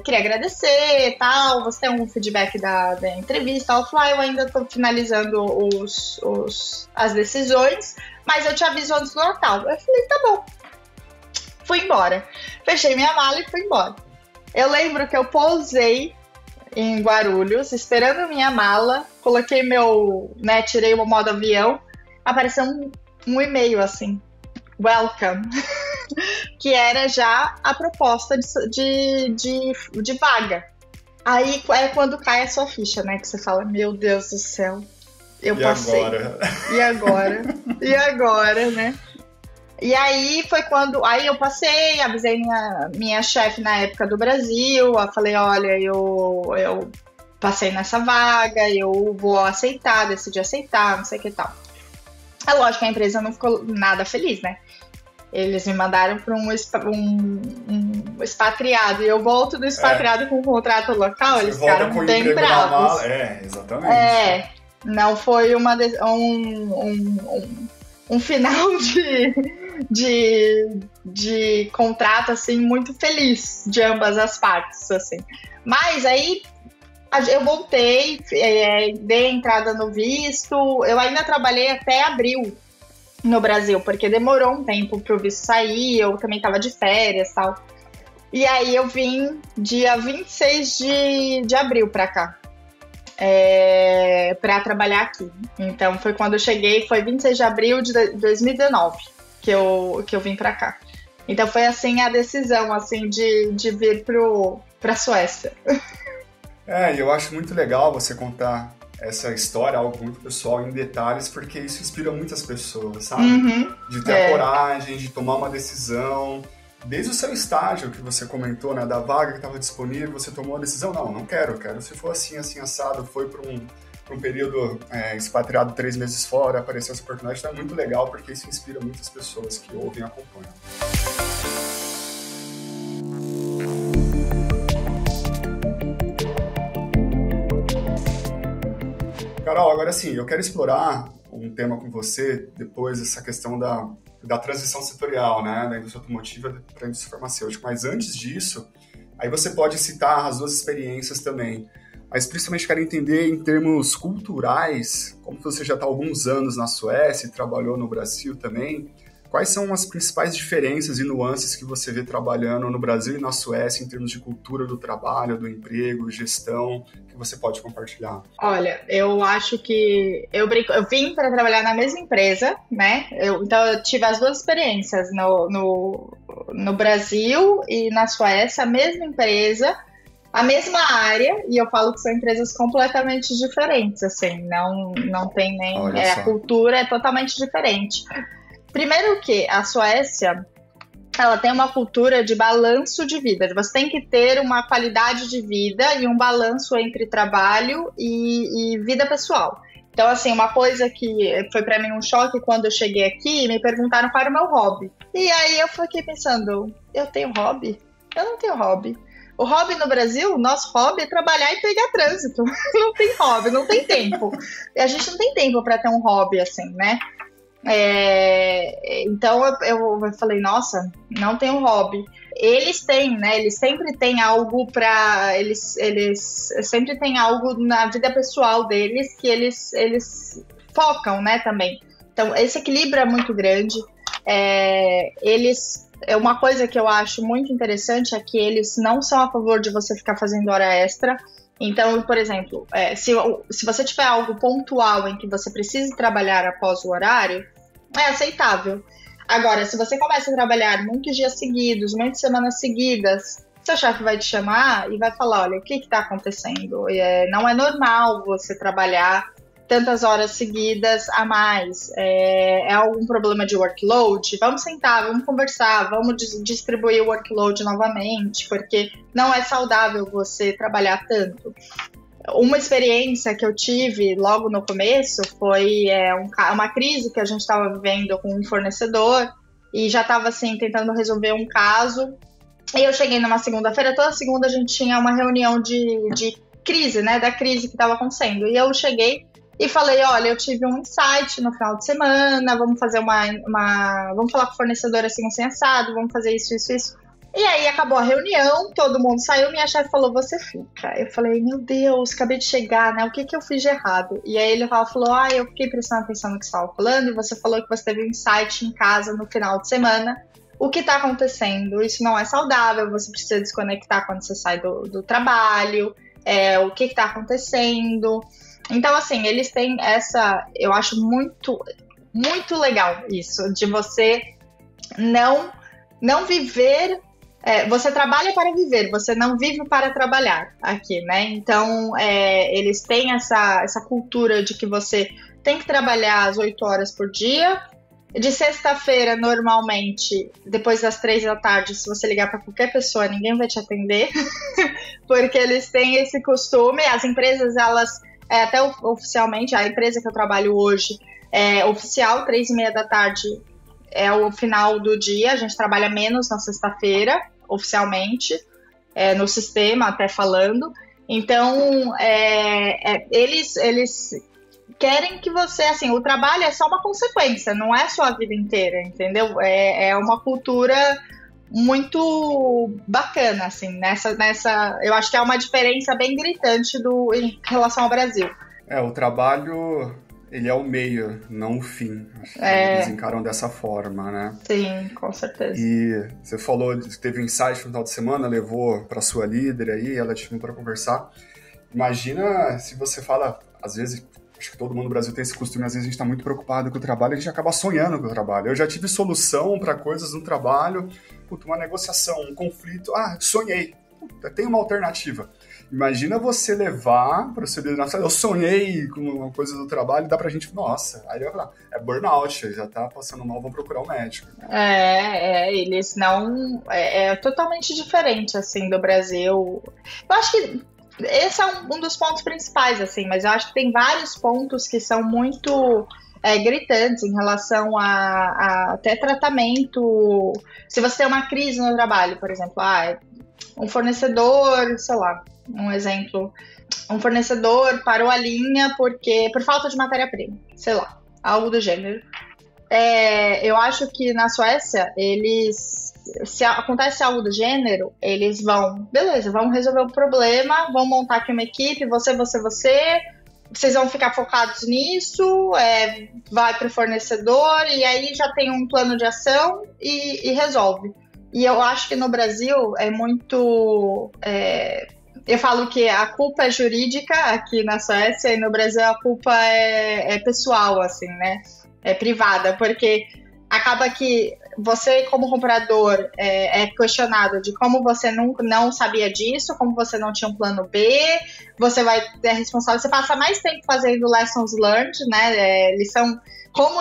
queria agradecer e tal, você tem um feedback da entrevista. Ela falou, eu ainda estou finalizando as decisões, mas eu te aviso antes do Natal. Eu falei, tá bom. Fui embora. Fechei minha mala e fui embora. Eu lembro que eu pousei em Guarulhos, esperando minha mala, coloquei tirei o modo avião, apareceu um e-mail assim, welcome. Que era já a proposta de vaga. Aí é quando cai a sua ficha, né? Que você fala, meu Deus do céu, eu passei. Agora? E agora? E agora, né? E aí foi quando... Aí eu passei, avisei minha chefe na época do Brasil, eu falei, olha, eu passei nessa vaga, eu vou aceitar, decidi aceitar, não sei o que tal. É lógico que a empresa não ficou nada feliz, né? Eles me mandaram para um expatriado, e eu volto do expatriado com um contrato local, você eles ficaram bem bravos. Exatamente. Não foi um final de contrato, assim, muito feliz de ambas as partes, assim. Mas aí eu voltei, dei entrada no visto, eu ainda trabalhei até abril no Brasil, porque demorou um tempo pro visto sair, eu também tava de férias e tal. E aí eu vim dia 26 de abril pra cá, pra trabalhar aqui. Então foi quando eu cheguei, foi 26 de abril de 2019 que eu vim pra cá. Então foi assim a decisão assim, de vir pra Suécia. E eu acho muito legal você contar essa história, algo muito pessoal, em detalhes, porque isso inspira muitas pessoas, sabe? Uhum. De ter a coragem, de tomar uma decisão. Desde o seu estágio que você comentou, né, da vaga que estava disponível, você tomou a decisão, não quero se for assim, assado, foi para um período expatriado 3 meses fora, apareceu essa oportunidade, então é muito legal, porque isso inspira muitas pessoas que ouvem e acompanham. Carol, agora sim, eu quero explorar um tema com você depois dessa questão da transição setorial, né, da indústria automotiva para a indústria farmacêutica. Mas antes disso, aí você pode citar as 2 experiências também. Mas principalmente quero entender em termos culturais, como você já está há alguns anos na Suécia e trabalhou no Brasil também, quais são as principais diferenças e nuances que você vê trabalhando no Brasil e na Suécia em termos de cultura do trabalho, do emprego, gestão, que você pode compartilhar? Olha, eu acho que eu vim para trabalhar na mesma empresa, né? Então eu tive as 2 experiências no Brasil e na Suécia, a mesma empresa, a mesma área, e eu falo que são empresas completamente diferentes, assim, não tem nem... a cultura é totalmente diferente. Primeiro que a Suécia, ela tem uma cultura de balanço de vida. Você tem que ter uma qualidade de vida e um balanço entre trabalho e vida pessoal. Então, assim, uma coisa que foi pra mim um choque quando eu cheguei aqui, me perguntaram qual era o meu hobby. E aí eu fiquei pensando, eu tenho hobby? Eu não tenho hobby. O hobby no Brasil, nosso hobby é trabalhar e pegar trânsito. Não tem hobby, não tem tempo. E a gente não tem tempo pra ter um hobby assim, né? Então eu falei, nossa, não tem um hobby. Eles têm, né? Eles sempre têm algo eles sempre têm algo na vida pessoal deles que eles focam, né, também. Então esse equilíbrio é muito grande. Uma coisa que eu acho muito interessante é que eles não são a favor de você ficar fazendo hora extra. Então, por exemplo, se você tiver algo pontual em que você precise trabalhar após o horário, é aceitável. Agora, se você começa a trabalhar muitos dias seguidos, muitas semanas seguidas, seu chefe vai te chamar e vai falar, olha, o que está acontecendo? Não é normal você trabalhar tantas horas seguidas a mais. É algum problema de workload? Vamos sentar, vamos conversar, vamos distribuir o workload novamente, porque não é saudável você trabalhar tanto. Uma experiência que eu tive logo no começo foi uma crise que a gente estava vivendo com um fornecedor e já estava assim, tentando resolver um caso. E eu cheguei numa segunda-feira, toda segunda a gente tinha uma reunião de crise, né, da crise que estava acontecendo. E eu cheguei e falei, olha, eu tive um insight no final de semana, vamos fazer vamos falar com o fornecedor assim assado, vamos fazer isso. E aí acabou a reunião, todo mundo saiu, minha chefe falou, você fica. Eu falei, meu Deus, acabei de chegar, né? O que eu fiz de errado? E aí ele falou, eu fiquei prestando atenção no que você estava falando e você falou que você teve um insight em casa no final de semana. O que está acontecendo? Isso não é saudável, você precisa desconectar quando você sai do trabalho, o que está acontecendo. Então, assim, eles têm eu acho muito, muito legal isso, de você não viver. Você trabalha para viver, você não vive para trabalhar aqui, né? Então, eles têm essa cultura de que você tem que trabalhar as 8 horas por dia. De sexta-feira, normalmente, depois das 3 da tarde, se você ligar para qualquer pessoa, ninguém vai te atender, porque eles têm esse costume. As empresas, elas, até oficialmente, a empresa que eu trabalho hoje, oficial, 3:30 da tarde, é o final do dia, a gente trabalha menos na sexta-feira, oficialmente, no sistema, até falando. Então, eles querem que você, assim, o trabalho é só uma consequência, não é sua vida inteira, entendeu? É uma cultura muito bacana, assim, nessa eu acho que é uma diferença bem gritante em relação ao Brasil. O trabalho, ele é o meio, não o fim. Acho que eles encaram dessa forma, né? Sim, com certeza. E você falou que teve um insight no final de semana, levou para sua líder aí, ela te chamou para conversar. Imagina se você fala, às vezes, acho que todo mundo no Brasil tem esse costume, às vezes a gente está muito preocupado com o trabalho, a gente acaba sonhando com o trabalho. Eu já tive solução para coisas no trabalho, uma negociação, um conflito, sonhei, tem uma alternativa. Imagina você levar para o seu líder, eu sonhei com uma coisa do trabalho, dá pra gente, nossa, aí vai falar, é burnout, já tá passando mal, vão procurar um médico. Eles não, é totalmente diferente, assim, do Brasil. Eu acho que esse é um dos pontos principais, assim, mas eu acho que tem vários pontos que são muito gritantes em relação a até tratamento. Se você tem uma crise no trabalho, por exemplo, um fornecedor, sei lá, um exemplo, um fornecedor parou a linha por falta de matéria-prima, sei lá, algo do gênero. Eu acho que na Suécia, se acontece algo do gênero, eles beleza, vamos resolver o problema, vão montar aqui uma equipe, vocês vão ficar focados nisso, vai para o fornecedor e aí já tem um plano de ação e resolve. E eu acho que no Brasil é muito... eu falo que a culpa é jurídica aqui na Suécia e no Brasil a culpa é pessoal, assim, né? É privada, porque acaba que você, como comprador, é questionado de como você não sabia disso, como você não tinha um plano B, você vai ter responsável, você passa mais tempo fazendo lessons learned, né? Lição... Como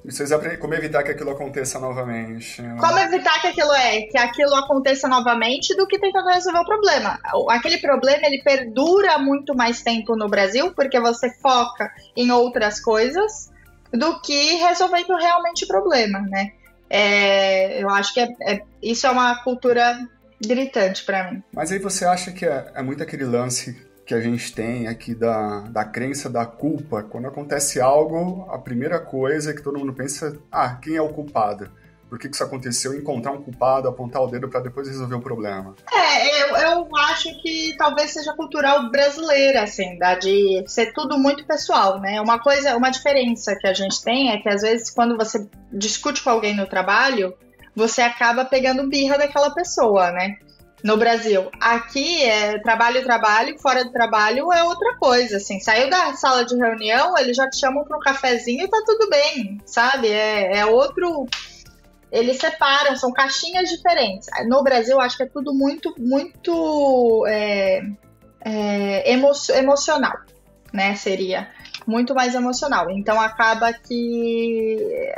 Vocês aprendem como evitar que aquilo aconteça novamente. Né? Como evitar que aquilo aconteça novamente do que tentando resolver o problema. Aquele problema, ele perdura muito mais tempo no Brasil, porque você foca em outras coisas do que resolvendo realmente o problema, né? Eu acho que isso é uma cultura gritante para mim. Mas aí você acha que é muito aquele lance que a gente tem aqui da crença da culpa? Quando acontece algo, a primeira coisa é que todo mundo pensa, quem é o culpado? Por que isso aconteceu? Encontrar um culpado, apontar o dedo para depois resolver o problema. Eu acho que talvez seja cultural brasileira, assim, de ser tudo muito pessoal, né? Uma diferença que a gente tem é que às vezes quando você discute com alguém no trabalho, você acaba pegando birra daquela pessoa, né? no Brasil. Aqui é trabalho, fora do trabalho é outra coisa, assim. Saiu da sala de reunião, eles já te chamam para um cafezinho e tá tudo bem, sabe? É outro... Eles separam, são caixinhas diferentes. No Brasil, acho que é tudo muito, muito emocional, né? Seria muito mais emocional. Então, acaba que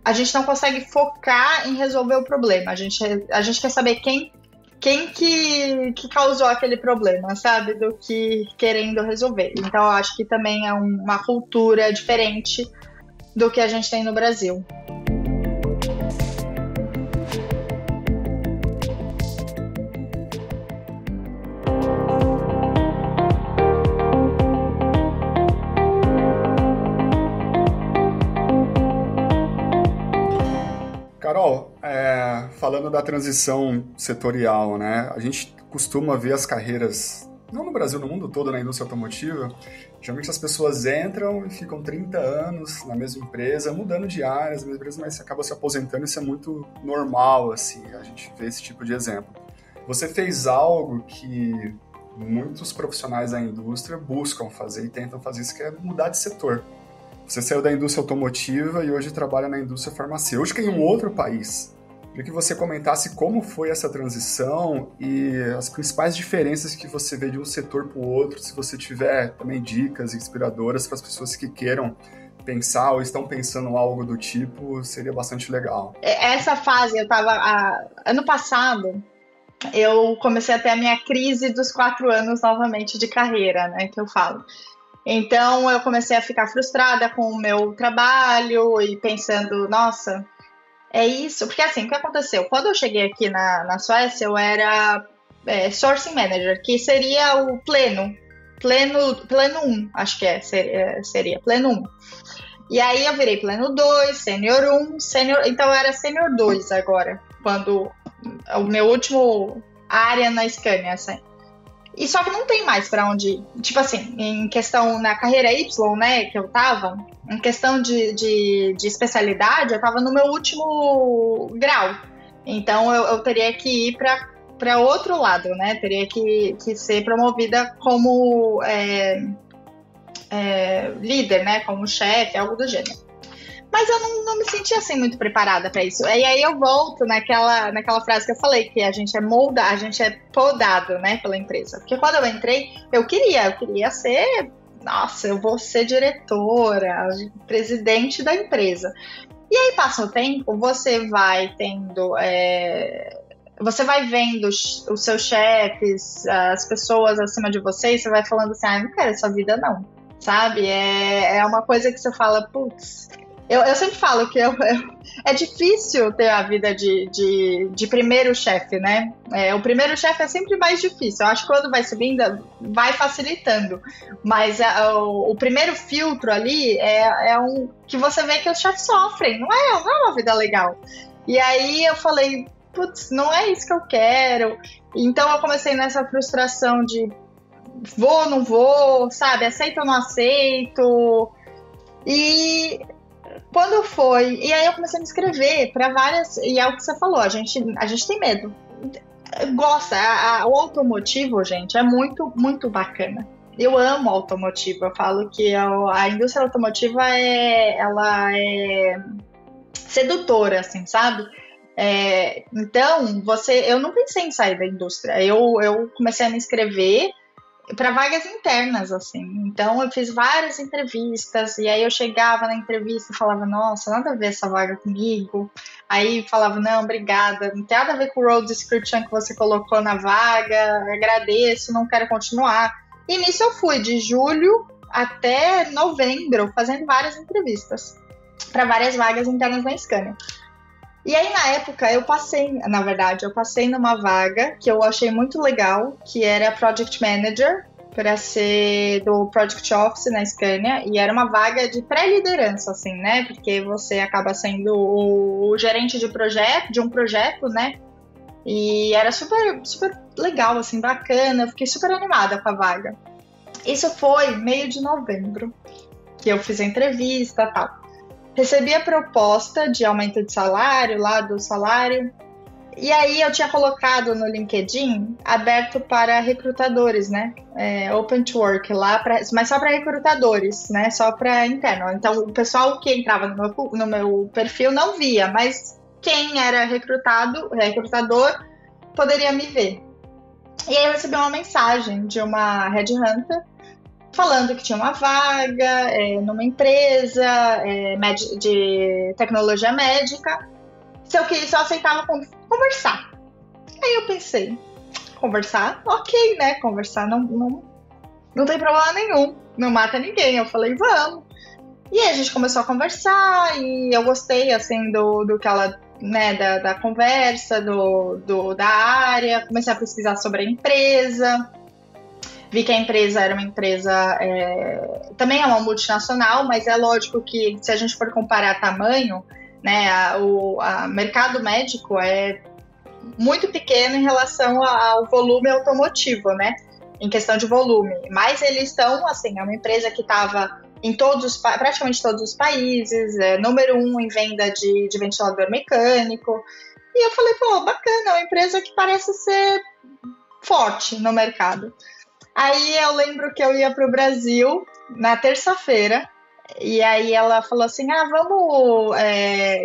a gente não consegue focar em resolver o problema. A gente quer saber quem que causou aquele problema, sabe? Do que querendo resolver. Então, eu acho que também é uma cultura diferente do que a gente tem no Brasil. Carol, falando da transição setorial, né? A gente costuma ver as carreiras, não no Brasil, no mundo todo, na indústria automotiva. Geralmente as pessoas entram e ficam 30 anos na mesma empresa, mudando de áreas, mas acabam se aposentando. Isso é muito normal, assim, a gente vê esse tipo de exemplo. Você fez algo que muitos profissionais da indústria buscam fazer e tentam fazer isso, que é mudar de setor. Você saiu da indústria automotiva e hoje trabalha na indústria farmacêutica em um outro país. Queria que você comentasse como foi essa transição e as principais diferenças que você vê de um setor para o outro, se você tiver também dicas inspiradoras para as pessoas que queiram pensar ou estão pensando algo do tipo, seria bastante legal. Essa fase, ano passado, eu comecei a ter a minha crise dos 4 anos novamente de carreira, né, que eu falo. Então, eu comecei a ficar frustrada com o meu trabalho e pensando, nossa, é isso? Porque assim, o que aconteceu? Quando eu cheguei aqui na Suécia, eu era Sourcing Manager, que seria o pleno 1, acho que seria pleno 1. E aí eu virei pleno 2, sênior 1, então eu era sênior 2 agora, quando o meu último área na Scania, assim. E só que não tem mais pra onde ir. Tipo assim, em questão na carreira Y, né, que eu tava, em questão de especialidade, eu tava no meu último grau. Então eu teria que ir pra outro lado, né? Teria que ser promovida como líder, né? Como chefe, algo do gênero. Mas eu não me sentia assim muito preparada para isso. E aí eu volto naquela frase que eu falei, que a gente a gente é podado, né, pela empresa. Porque quando eu entrei, eu queria ser, nossa, eu vou ser diretora, presidente da empresa. E aí passa o tempo, você vai tendo, você vai vendo os seus chefes, as pessoas acima de você, e você vai falando assim, não quero essa vida não, sabe? É uma coisa que você fala, putz... Eu sempre falo que é difícil ter a vida de primeiro chefe, né? O primeiro chefe é sempre mais difícil. Eu acho que quando vai subindo, vai facilitando. Mas o primeiro filtro ali é um que você vê que os chefes sofrem. Não é uma vida legal. E aí eu falei, putz, não é isso que eu quero. Então eu comecei nessa frustração de vou, não vou, sabe? Aceito ou não aceito. E... quando foi, e aí eu comecei a me inscrever para várias, e é o que você falou, a gente tem medo, gosta, o automotivo, gente, é muito, muito bacana. Eu amo automotivo, eu falo que a indústria automotiva ela é sedutora, assim, sabe? Então, eu não pensei em sair da indústria, eu comecei a me inscrever para vagas internas, assim. Então, eu fiz várias entrevistas, e aí eu chegava na entrevista e falava, nossa, nada a ver essa vaga comigo. Aí falava, não, obrigada, não tem nada a ver com o role description que você colocou na vaga, agradeço, não quero continuar. E nisso eu fui de julho até novembro, fazendo várias entrevistas para várias vagas internas na Scania. E aí, na época, eu passei numa vaga que eu achei muito legal, que era Project Manager, para ser do Project Office na Scania, e era uma vaga de pré-liderança, assim, né? Porque você acaba sendo o gerente de um projeto, né? E era super, super legal, assim, bacana, eu fiquei super animada com a vaga. Isso foi meio de novembro, que eu fiz a entrevista e tal. Recebi a proposta de aumento de salário, lá do salário, E aí eu tinha colocado no LinkedIn aberto para recrutadores, né? Open to Work lá, mas só para recrutadores, né? Só para interno. Então o pessoal que entrava no meu perfil não via, mas quem era recrutador poderia me ver. E aí eu recebi uma mensagem de uma headhunter falando que tinha uma vaga numa empresa de tecnologia médica, se eu aceitava conversar. Aí eu pensei, conversar? Ok, né? Conversar não tem problema nenhum, não mata ninguém. Eu falei, vamos. E aí a gente começou a conversar e eu gostei, assim, do que ela, né, da conversa, da área. Comecei a pesquisar sobre a empresa. Vi que a empresa era uma empresa, também é uma multinacional, mas é lógico que se a gente for comparar tamanho, né, o mercado médico é muito pequeno em relação ao volume automotivo, né, em questão de volume. Mas eles estão, assim, é uma empresa que estava em praticamente todos os países, número 1 em venda de ventilador mecânico. E eu falei, pô, bacana, é uma empresa que parece ser forte no mercado. Aí eu lembro que eu ia para o Brasil na terça-feira, e aí ela falou assim, vamos...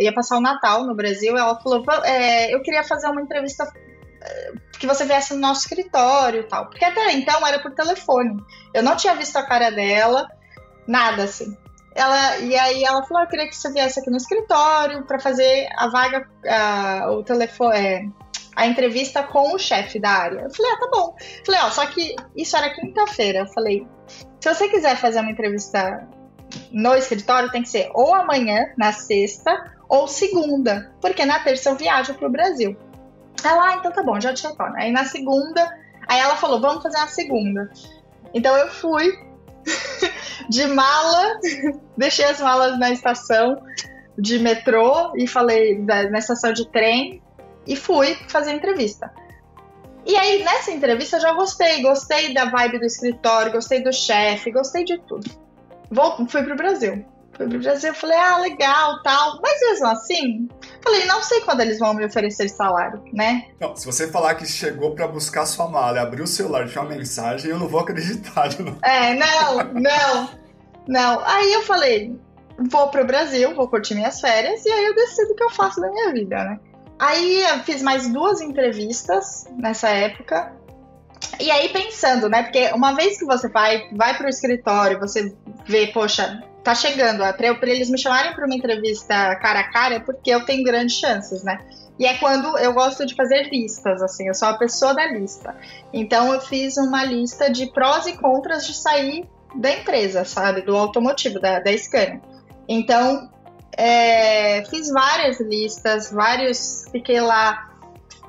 ia passar o Natal no Brasil, ela falou, eu queria fazer uma entrevista que você viesse no nosso escritório e tal, porque até então era por telefone, eu não tinha visto a cara dela, nada assim. E aí ela falou, eu queria que você viesse aqui no escritório para fazer a vaga, o telefone... a entrevista com o chefe da área. Eu falei, tá bom. Falei, só que isso era quinta-feira. Eu falei, se você quiser fazer uma entrevista no escritório, tem que ser ou amanhã, na sexta, ou segunda, porque na terça eu viajo pro Brasil. Ela, então tá bom, já te retorno. Aí na segunda, aí ela falou, vamos fazer na segunda. Então eu fui de mala, deixei as malas na estação de metrô e falei na estação de trem, e fui fazer a entrevista. E aí, nessa entrevista, eu já gostei da vibe do escritório, gostei do chefe, gostei de tudo. Fui pro Brasil. Falei, legal, tal. Mas mesmo assim, falei, não sei quando eles vão me oferecer salário, né? Não, se você falar que chegou pra buscar sua mala e abriu o celular e tinha uma mensagem, eu não vou acreditar. Não. Aí eu falei, vou pro Brasil, vou curtir minhas férias, e aí eu decido o que eu faço da minha vida, né? Aí eu fiz mais 2 entrevistas nessa época. E aí pensando, né? Porque uma vez que você vai pro escritório, você vê, poxa, tá chegando. Pra eles me chamarem pra uma entrevista cara a cara, é porque eu tenho grandes chances, né? E é quando eu gosto de fazer listas, assim, eu sou a pessoa da lista. Então eu fiz uma lista de prós e contras de sair da empresa, sabe? Do automotivo, da Scania. Então... fiz várias listas, fiquei lá.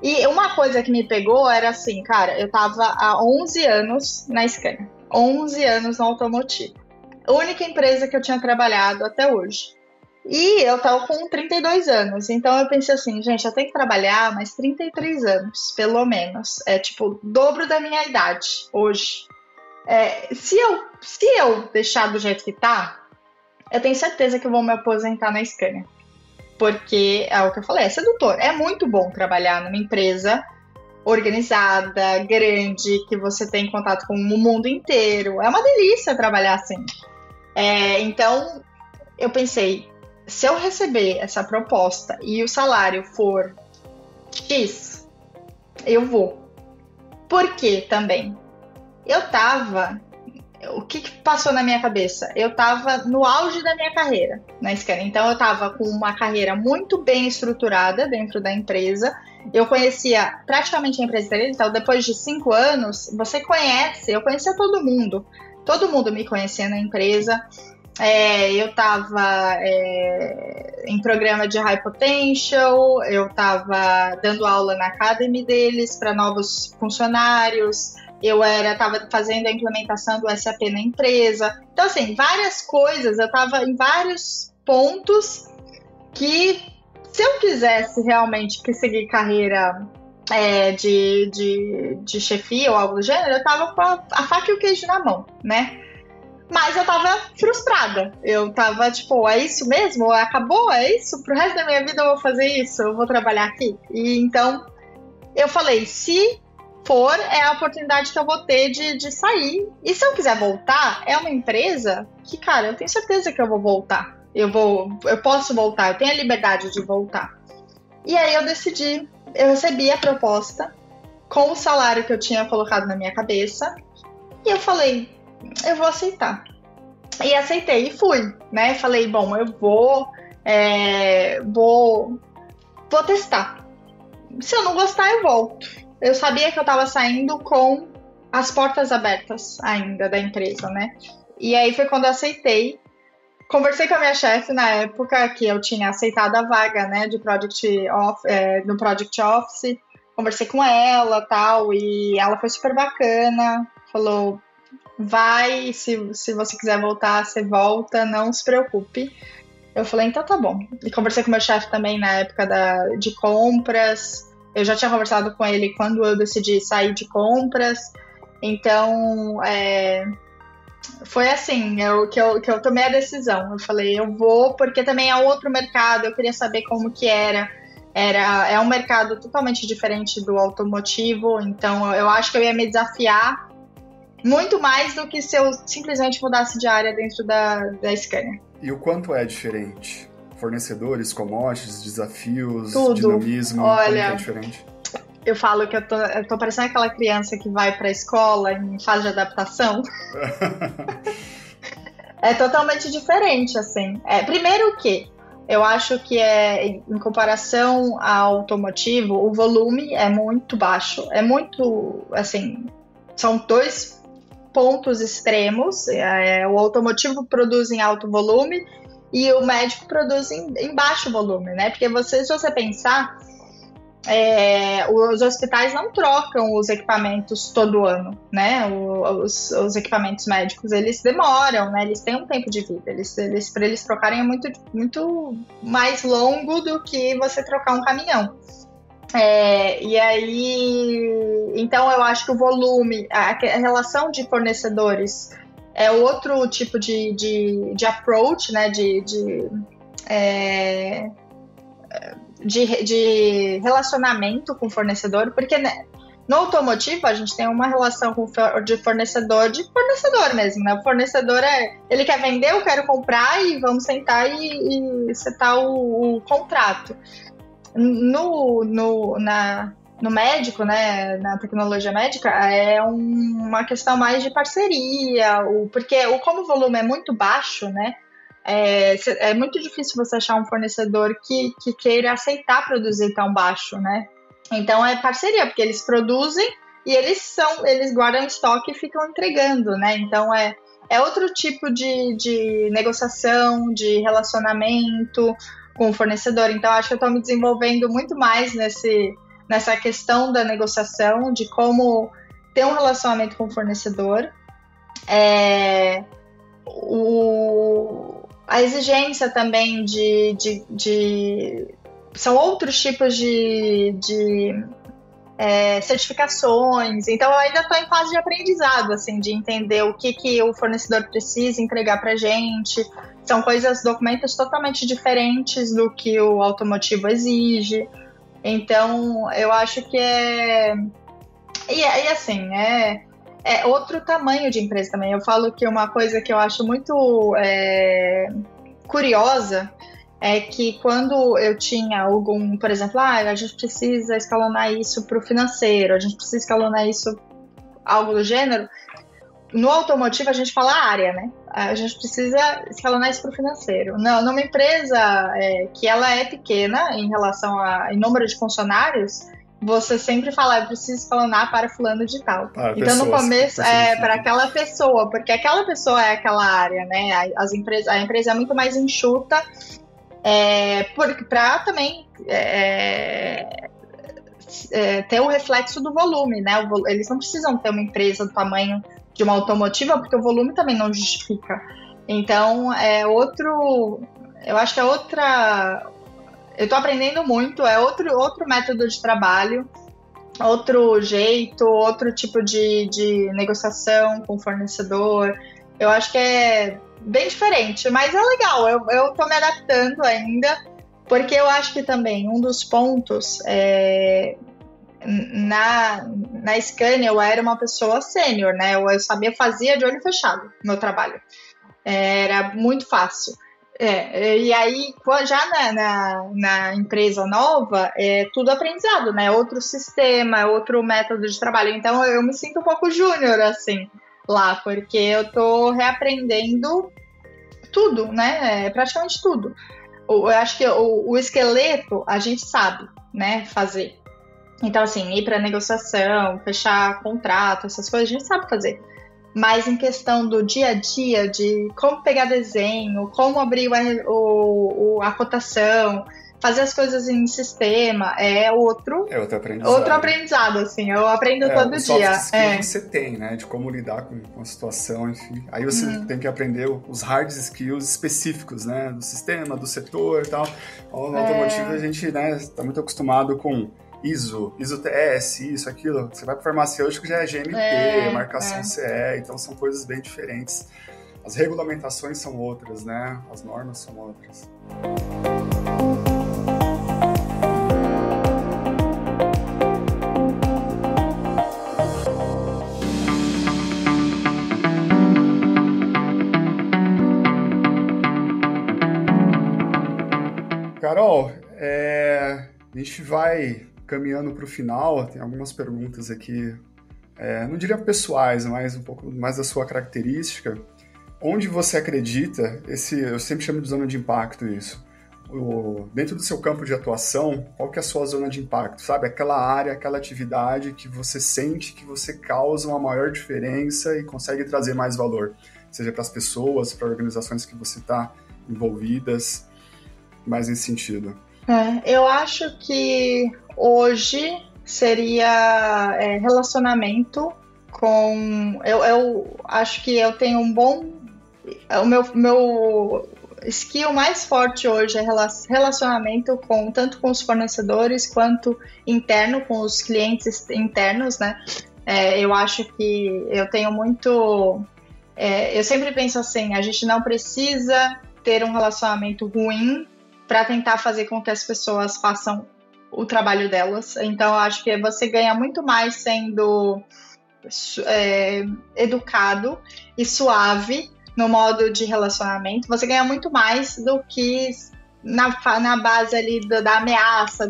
E uma coisa que me pegou era assim, cara, eu tava há 11 anos na Scania, 11 anos no automotivo. A única empresa que eu tinha trabalhado até hoje. E eu tava com 32 anos, então eu pensei assim, gente, eu tenho que trabalhar mais 33 anos, pelo menos. É tipo o dobro da minha idade hoje. Se eu deixar do jeito que tá, eu tenho certeza que eu vou me aposentar na Scania. Porque, é o que eu falei, é sedutor. É muito bom trabalhar numa empresa organizada, grande, que você tem contato com o mundo inteiro. É uma delícia trabalhar assim. Então, eu pensei, se eu receber essa proposta e o salário for X, eu vou. Por quê também? O que passou na minha cabeça? Eu estava no auge da minha carreira na Scania. Então, eu estava com uma carreira muito bem estruturada dentro da empresa. Eu conhecia praticamente a empresa inteira. Então, depois de 5 anos, eu conhecia todo mundo. Todo mundo me conhecia na empresa. Eu estava em programa de High Potential. Eu estava dando aula na Academy deles para novos funcionários. Eu estava fazendo a implementação do SAP na empresa. Então, assim, várias coisas. Eu estava em vários pontos que, se eu quisesse realmente seguir carreira de chefia ou algo do gênero, eu estava com a faca e o queijo na mão, né? Mas eu estava frustrada. Eu estava tipo, é isso mesmo? Acabou? É isso? Pro resto da minha vida eu vou fazer isso? Eu vou trabalhar aqui? E então... eu falei, se for, é a oportunidade que eu vou ter de sair. E se eu quiser voltar, é uma empresa que, cara, eu tenho certeza que eu vou voltar. Eu posso voltar, eu tenho a liberdade de voltar. E aí eu decidi, eu recebi a proposta com o salário que eu tinha colocado na minha cabeça. E eu falei, eu vou aceitar. E aceitei e fui, né? Falei, bom, eu vou testar. Se eu não gostar, eu volto. Eu sabia que eu tava saindo com as portas abertas ainda da empresa, né? E aí foi quando eu aceitei. Conversei com a minha chefe na época que eu tinha aceitado a vaga, né, no Project Office. Conversei com ela e tal, e ela foi super bacana. Falou, vai, se você quiser voltar, você volta, não se preocupe. Eu falei, então tá bom. E conversei com o meu chefe também na época de compras. Eu já tinha conversado com ele quando eu decidi sair de compras. Então, foi assim que eu tomei a decisão. Eu falei, eu vou, porque também é outro mercado, eu queria saber como que era. É um mercado totalmente diferente do automotivo, então eu acho que eu ia me desafiar muito mais do que se eu simplesmente mudasse de área dentro da Scania. E o quanto é diferente? Fornecedores, commodities, desafios, tudo. Dinamismo, olha, como é diferente? Eu falo que eu tô parecendo aquela criança que vai pra escola em fase de adaptação. É totalmente diferente, assim. Primeiro que eu acho que em comparação ao automotivo, o volume é muito baixo. É muito, assim, são dois pontos extremos. O automotivo produz em alto volume e o médico produz em baixo volume, né? Porque se você pensar, os hospitais não trocam os equipamentos todo ano, né? Os equipamentos médicos, eles demoram, né? Eles têm um tempo de vida. Para eles trocarem é muito, muito mais longo do que você trocar um caminhão. E aí, então eu acho que o volume, a relação de fornecedores é outro tipo de approach, né? De relacionamento com o fornecedor, porque, né, no automotivo a gente tem uma relação de fornecedor mesmo, né? O fornecedor ele quer vender, eu quero comprar e vamos sentar e setar o contrato. No médico, né, na tecnologia médica, é uma questão mais de parceria, porque como o volume é muito baixo, né, é muito difícil você achar um fornecedor que queira aceitar produzir tão baixo, né? Então é parceria, porque eles produzem e eles guardam estoque e ficam entregando, né? Então é outro tipo de negociação, de relacionamento com o fornecedor. Então acho que eu estou me desenvolvendo muito mais nessa questão da negociação, de como ter um relacionamento com o fornecedor. A exigência também são outros tipos de certificações. Então eu ainda estou em fase de aprendizado, assim, de entender o que o fornecedor precisa entregar para a gente. São documentos totalmente diferentes do que o automotivo exige. Então eu acho que assim, é outro tamanho de empresa também. Eu falo que uma coisa que eu acho muito curiosa é que quando eu tinha por exemplo, a gente precisa escalonar isso para o financeiro, a gente precisa escalonar isso, algo do gênero. No automotivo a gente fala área, né? A gente precisa escalonar isso para o financeiro. Não, numa empresa que ela é pequena em relação em número de funcionários, você sempre fala, eu preciso escalonar para fulano de tal. Então, no começo, para aquela pessoa, porque aquela pessoa é aquela área, né? A empresa é muito mais enxuta, para também ter o reflexo do volume, né? Eles não precisam ter uma empresa do tamanho de uma automotiva, porque o volume também não justifica. Então, eu acho que eu tô aprendendo muito, é outro método de trabalho, outro jeito, outro tipo de negociação com o fornecedor. Eu acho que é bem diferente, mas é legal, eu tô me adaptando ainda, porque eu acho que também um dos pontos na Scania eu era uma pessoa sênior, né? Eu fazia de olho fechado o meu trabalho. Era muito fácil. E aí, já na empresa nova, é tudo aprendizado, né? Outro sistema, outro método de trabalho. Então, eu me sinto um pouco júnior, assim, lá, porque eu tô reaprendendo tudo, né? Praticamente tudo. Eu acho que o esqueleto a gente sabe, né, fazer. Então, assim, ir para negociação, fechar contrato, essas coisas a gente sabe fazer. Mas em questão do dia a dia, de como pegar desenho, como abrir a cotação, fazer as coisas em sistema, é outro aprendizado, assim, eu aprendo todo dia. Os soft skills você tem, né, de como lidar com a situação, enfim. Aí você tem que aprender os hard skills específicos, né, do sistema, do setor e tal. No automotivo a gente, né, tá muito acostumado com ISO TS, isso, aquilo. Você vai para o farmacêutico, já é GMP, marcação CE, então são coisas bem diferentes. As regulamentações são outras, né? As normas são outras. Carol, a gente vai caminhando para o final, tem algumas perguntas aqui, não diria pessoais, mas um pouco mais da sua característica. Onde você acredita, eu sempre chamo de zona de impacto isso, dentro do seu campo de atuação, qual que é a sua zona de impacto, sabe? Aquela área, aquela atividade que você sente que você causa uma maior diferença e consegue trazer mais valor, seja para as pessoas, para organizações que você está envolvidas, mais nesse sentido. Eu acho que hoje seria relacionamento com... Eu acho que eu tenho um bom... O meu skill mais forte hoje é relacionamento tanto com os fornecedores quanto interno, com os clientes internos, né? Eu acho que eu tenho muito... eu sempre penso assim, a gente não precisa ter um relacionamento ruim para tentar fazer com que as pessoas façam o trabalho delas. Então, eu acho que você ganha muito mais sendo educado e suave no modo de relacionamento. Você ganha muito mais do que na base ali da ameaça,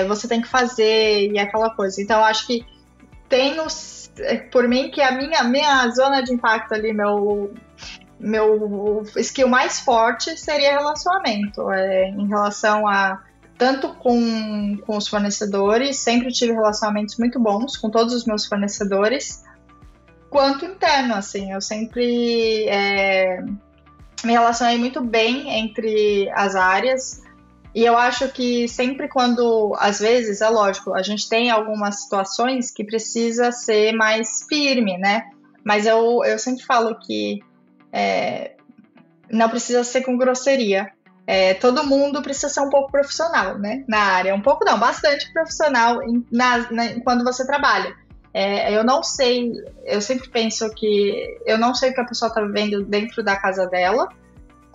você tem que fazer e aquela coisa. Então, eu acho que por mim, que a minha zona de impacto ali, meu skill mais forte seria relacionamento, em relação a tanto com os fornecedores, sempre tive relacionamentos muito bons com todos os meus fornecedores, quanto interno, assim, eu sempre me relacionei muito bem entre as áreas, e eu acho que sempre quando, às vezes, é lógico, a gente tem algumas situações que precisa ser mais firme, né, mas eu sempre falo que não precisa ser com grosseria. Todo mundo precisa ser um pouco profissional, né? Na área. Um pouco não, bastante profissional quando você trabalha. Eu não sei, eu sempre penso que eu não sei o que a pessoa está vivendo dentro da casa dela,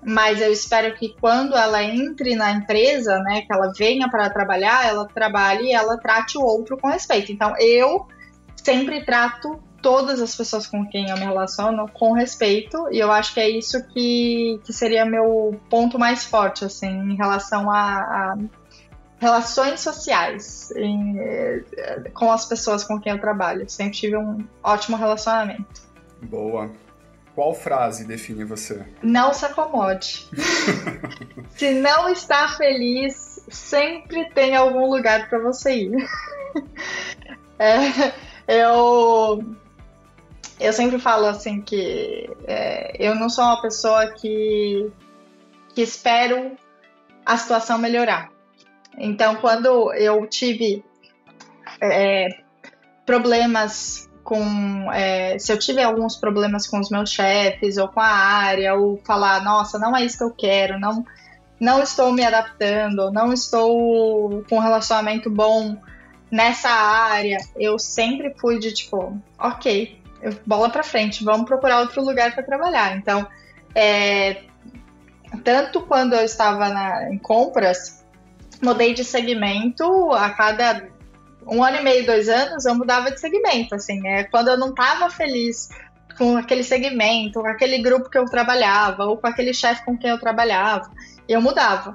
mas eu espero que quando ela entre na empresa, né, que ela venha para trabalhar, ela trabalhe e ela trate o outro com respeito. Então, eu sempre trato todas as pessoas com quem eu me relaciono com respeito, e eu acho que é isso que seria meu ponto mais forte, assim, em relação a relações sociais com as pessoas com quem eu trabalho. Sempre tive um ótimo relacionamento. Boa. Qual frase define você? Não se acomode. Se não está feliz, sempre tem algum lugar para você ir. Eu sempre falo assim que eu não sou uma pessoa que espero a situação melhorar. Então, quando eu tive problemas se eu tiver alguns problemas com os meus chefes ou com a área, ou falar, nossa, não é isso que eu quero, não estou me adaptando, não estou com um relacionamento bom nessa área, eu sempre fui de tipo, ok, bola pra frente, vamos procurar outro lugar para trabalhar. Então, tanto quando eu estava em compras, mudei de segmento a cada 1 ano e meio, 2 anos, eu mudava de segmento, assim, quando eu não estava feliz com aquele segmento, com aquele grupo que eu trabalhava, ou com aquele chefe com quem eu trabalhava, eu mudava.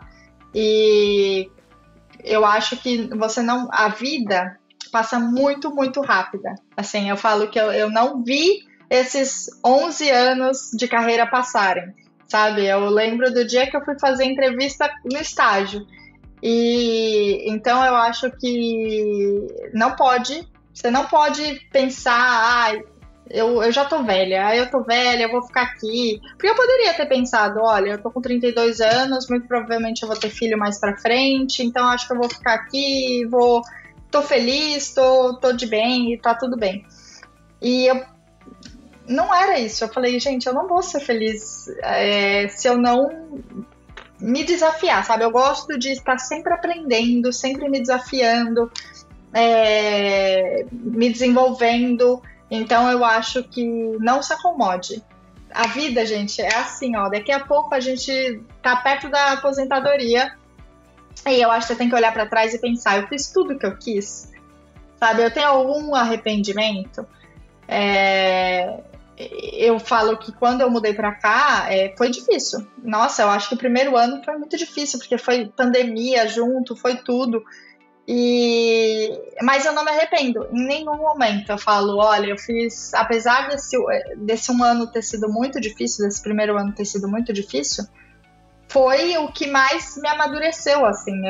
E eu acho que a vida passa muito, muito rápida. Assim, eu falo que eu não vi esses 11 anos de carreira passarem, sabe? Eu lembro do dia que eu fui fazer entrevista no estágio. E então eu acho que você não pode pensar, eu já tô velha, eu vou ficar aqui. Porque eu poderia ter pensado, olha, eu tô com 32 anos, muito provavelmente eu vou ter filho mais pra frente, então acho que eu vou ficar aqui, tô feliz, tô de bem e tá tudo bem. E não era isso, eu falei, gente, eu não vou ser feliz se eu não me desafiar, sabe? Eu gosto de estar sempre aprendendo, sempre me desafiando, me desenvolvendo. Então eu acho que não se acomode. A vida, gente, é assim, ó. Daqui a pouco a gente tá perto da aposentadoria e eu acho que você tem que olhar para trás e pensar, eu fiz tudo que eu quis, sabe? Eu tenho algum arrependimento? Eu falo que quando eu mudei para cá, foi difícil. Nossa, eu acho que o primeiro ano foi muito difícil, porque foi pandemia junto, foi tudo. Mas eu não me arrependo em nenhum momento. Eu falo, olha, eu fiz, apesar desse 1 ano ter sido muito difícil, desse primeiro ano ter sido muito difícil, foi o que mais me amadureceu, assim.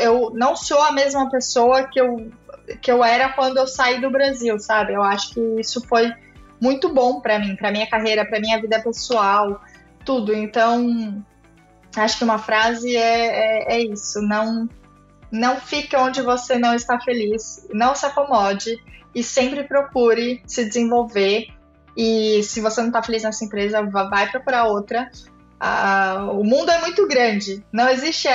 Eu não sou a mesma pessoa que eu era quando eu saí do Brasil, sabe? Eu acho que isso foi muito bom pra mim, pra minha carreira, pra minha vida pessoal, tudo. Então, acho que uma frase é isso, não fique onde você não está feliz, não se acomode e sempre procure se desenvolver. E se você não está feliz nessa empresa, vai procurar outra. O mundo é muito grande, não existe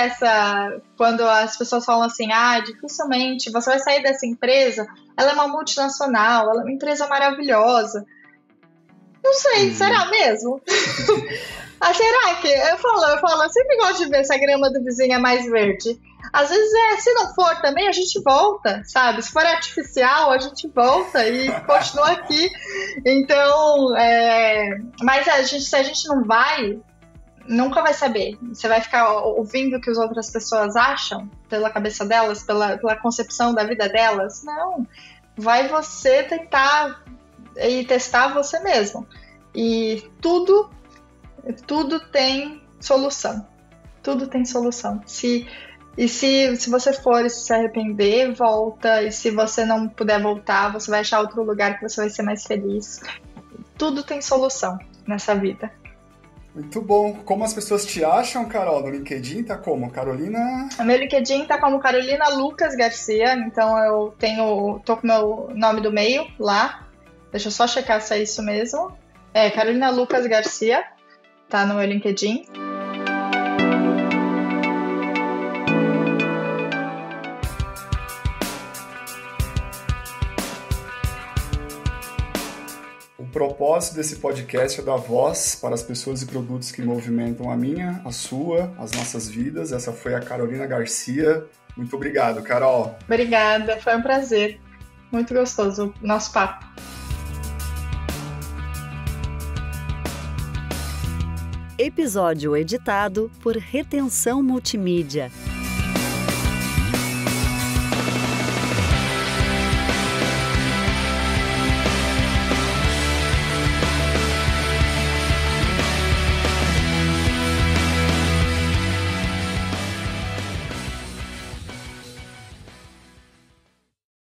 quando as pessoas falam assim, dificilmente você vai sair dessa empresa, ela é uma multinacional, ela é uma empresa maravilhosa. Não sei, será mesmo? Será que? Eu falo, eu sempre gosto de ver se a grama do vizinho é mais verde. Às vezes se não for também, a gente volta, sabe? Se for artificial, a gente volta e continua aqui. Então, mas se a gente não vai, nunca vai saber. Você vai ficar ouvindo o que as outras pessoas acham pela cabeça delas, pela concepção da vida delas. Não, vai você tentar e testar você mesmo. E tudo tem solução. Tudo tem solução. Se você for e se arrepender, volta. E se você não puder voltar, você vai achar outro lugar que você vai ser mais feliz. Tudo tem solução nessa vida. Muito bom. Como as pessoas te acham, Carol? No LinkedIn tá como? Carolina? O meu LinkedIn tá como Carolina Lucas Garcia. Então eu tô com o meu nome do meio lá. Deixa eu só checar se é isso mesmo. Carolina Lucas Garcia. Tá no meu LinkedIn. O propósito desse podcast é dar voz para as pessoas e produtos que movimentam a minha, a sua, as nossas vidas. Essa foi a Carolina Garcia. Muito obrigado, Carol. Obrigada, foi um prazer. Muito gostoso o nosso papo. Episódio editado por Retenção Multimídia.